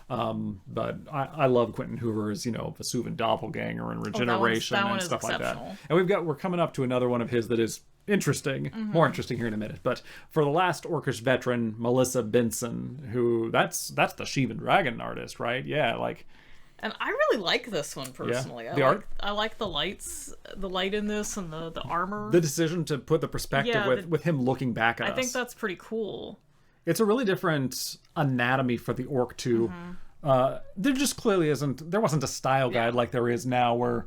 Speaker 3: But I love Quentin Hoover's, Vesuvian Doppelganger and Regeneration and stuff like that. And we're coming up to another one of his that is interesting, more interesting here in a minute. But for the last orcish veteran, Melissa Benson, who that's the Sheevan Dragon artist, right? Yeah, like.
Speaker 2: And I really like this one personally.
Speaker 3: Yeah. Art?
Speaker 2: I like the lights, the light in this, and the armor.
Speaker 3: The decision to put the perspective with him looking back at us.
Speaker 2: I think that's pretty cool.
Speaker 3: It's a really different anatomy for the orc too. There just clearly isn't. There wasn't a style guide like there is now, where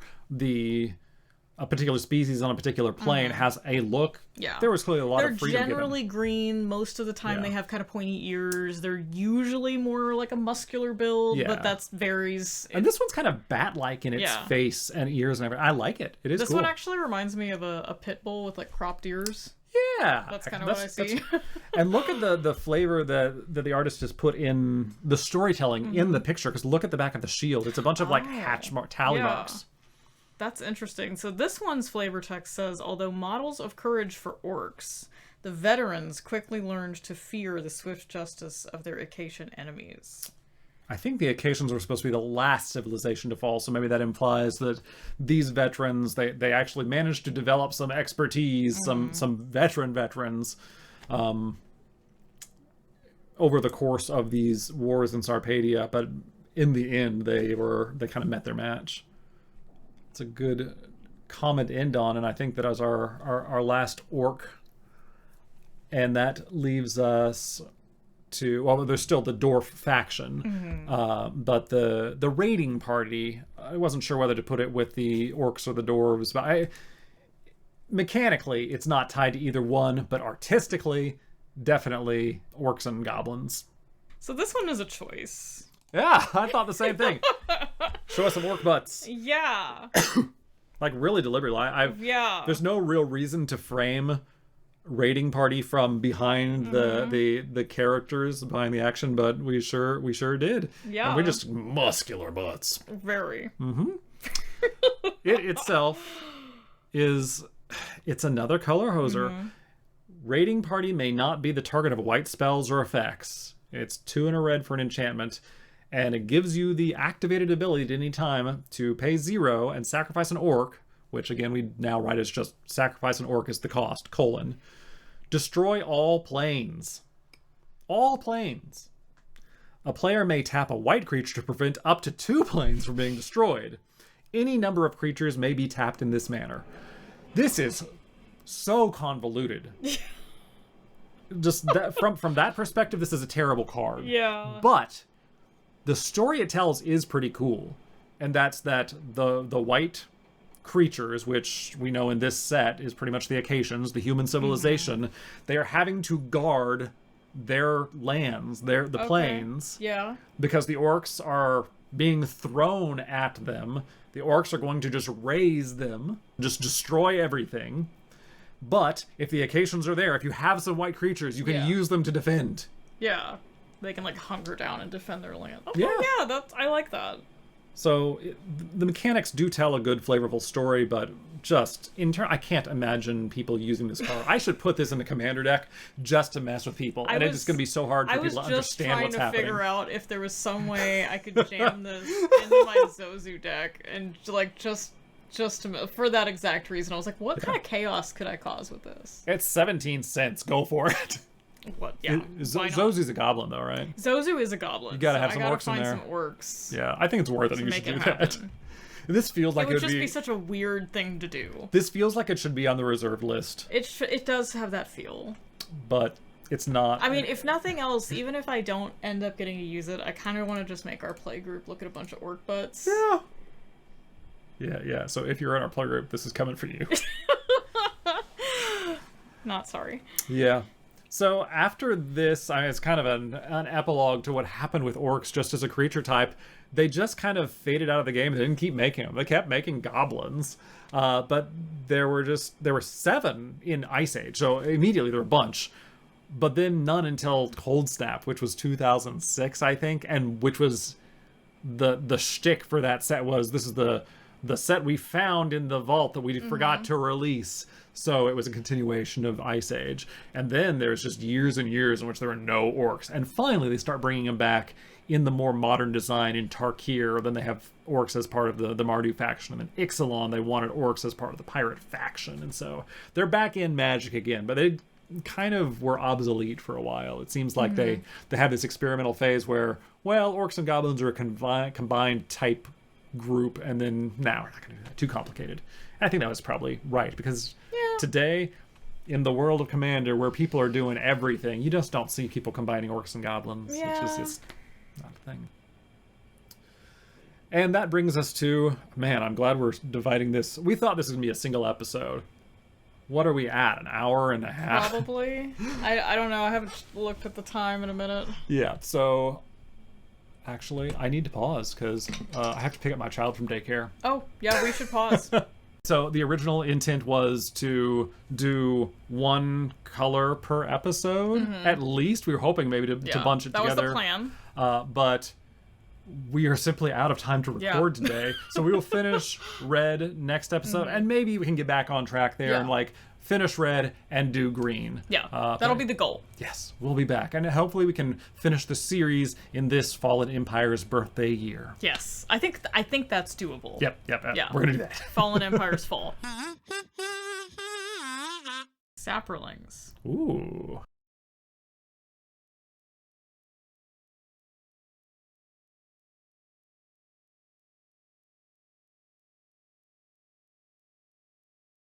Speaker 3: a particular species on a particular plane has a look. Yeah, there was clearly a lot of freedom
Speaker 2: They're generally green. Most of the time, they have kind of pointy ears. They're usually more like a muscular build, but that varies.
Speaker 3: And this one's kind of bat-like in its face and ears and everything. I like it. It is
Speaker 2: this
Speaker 3: cool.
Speaker 2: one actually reminds me of a pit bull with like cropped ears.
Speaker 3: Yeah,
Speaker 2: that's kind of what I see.
Speaker 3: And look at the flavor that the artist has put in the storytelling in the picture. Because look at the back of the shield; it's a bunch of like tally marks.
Speaker 2: That's interesting. So this one's flavor text says, although models of courage for orcs, the veterans quickly learned to fear the swift justice of their Acacian enemies.
Speaker 3: I think the Acacians were supposed to be the last civilization to fall, so maybe that implies that these veterans, they actually managed to develop some expertise, some veterans, over the course of these wars in Sarpedia, but in the end, they kind of met their match. It's a good comment to end on, and I think that as our last orc, and that leaves us to, well, there's still the dwarf faction, but the raiding party, I wasn't sure whether to put it with the orcs or the dwarves, but mechanically it's not tied to either one, but artistically definitely orcs and goblins. So
Speaker 2: this one is a choice.
Speaker 3: Yeah, I thought the same thing. Show us some orc butts.
Speaker 2: Yeah.
Speaker 3: Like really deliberately. There's no real reason to frame raiding party from behind the characters behind the action, but we sure did. Yeah. And we're just muscular butts.
Speaker 2: Very.
Speaker 3: It itself it's another color hoser. Raiding party may not be the target of white spells or effects. It's 2 and a red for an enchantment. And it gives you the activated ability at any time to pay 0 and sacrifice an orc, which again we now write as just sacrifice an orc is the cost, : destroy all planes. All planes. A player may tap a white creature to prevent up to 2 planes from being destroyed. Any number of creatures may be tapped in this manner. This is so convoluted. Just that, from that perspective, this is a terrible card.
Speaker 2: Yeah.
Speaker 3: But the story it tells is pretty cool, and that's that the white creatures, which we know in this set is pretty much the Acacians, the human civilization, they are having to guard their lands, the plains, because the orcs are being thrown at them. The orcs are going to just raze them, just destroy everything. But if the Acacians are there, if you have some white creatures, you can use them to defend.
Speaker 2: Yeah. They can like hunker down and defend their land. Oh,
Speaker 3: yeah,
Speaker 2: I like that.
Speaker 3: So the mechanics do tell a good, flavorful story, but just in turn, I can't imagine people using this card. I should put this in the commander deck just to mess with people, and it's going to be so hard for people to understand what's happening. I was just trying to figure out if there was some way I could jam this into my Zozu deck, and like just for that exact reason. I was like, what kind of chaos could I cause with this? It's 17 cents. Go for it.
Speaker 2: What? Yeah.
Speaker 3: Zozu's a goblin, though, right?
Speaker 2: Zozu is a goblin.
Speaker 3: You gotta have some orcs in there.
Speaker 2: Some orcs.
Speaker 3: Yeah, I think it's worth it. You should do that. This feels like it would
Speaker 2: just be such a weird thing to do.
Speaker 3: This feels like it should be on the reserve list.
Speaker 2: It does have that feel.
Speaker 3: But it's not.
Speaker 2: I mean, if nothing else, even if I don't end up getting to use it, I kind of want to just make our play group look at a bunch of orc butts.
Speaker 3: Yeah. So if you're in our play group, this is coming for you.
Speaker 2: Not sorry.
Speaker 3: Yeah. So after this, I mean, it's kind of an epilogue to what happened with orcs just as a creature type. They just kind of faded out of the game. They didn't keep making them. They kept making goblins. But there were 7 in Ice Age. So immediately there were a bunch. But then none until Cold Snap, which was 2006, I think. And which was the shtick for that set was, this is the set we found in the vault that we forgot to release. So it was a continuation of Ice Age. And then there's just years and years in which there were no orcs. And finally they start bringing them back in the more modern design in Tarkir. Then they have orcs as part of the Mardu faction. And then Ixalan, they wanted orcs as part of the pirate faction. And so they're back in Magic again, but they kind of were obsolete for a while. It seems like they had this experimental phase where, well, orcs and goblins are a combined type group, and then now we're not going to do that. Too complicated. And I think that was probably right, because today, in the world of Commander, where people are doing everything, you just don't see people combining orcs and goblins.
Speaker 2: Yeah.
Speaker 3: It's just not a thing. And that brings us to, man, I'm glad we're dividing this. We thought this was going to be a single episode. What are we at? An hour and a half?
Speaker 2: Probably. I don't know. I haven't looked at the time in a minute.
Speaker 3: Yeah, so actually, I need to pause because I have to pick up my child from daycare.
Speaker 2: Oh, yeah, we should pause.
Speaker 3: So the original intent was to do one color per episode. At least we were hoping maybe to bunch it
Speaker 2: that
Speaker 3: together.
Speaker 2: That was the plan.
Speaker 3: But we are simply out of time to record today. So we will finish Red next episode, and maybe we can get back on track there and like finish Red and do Green.
Speaker 2: Yeah, that'll be the goal.
Speaker 3: Yes, we'll be back. And hopefully we can finish the series in this Fallen Empire's birthday year.
Speaker 2: Yes, I think that's doable.
Speaker 3: Yep.
Speaker 2: Yeah.
Speaker 3: We're going to do that.
Speaker 2: Fallen Empire's fall. Saprolings.
Speaker 3: Ooh.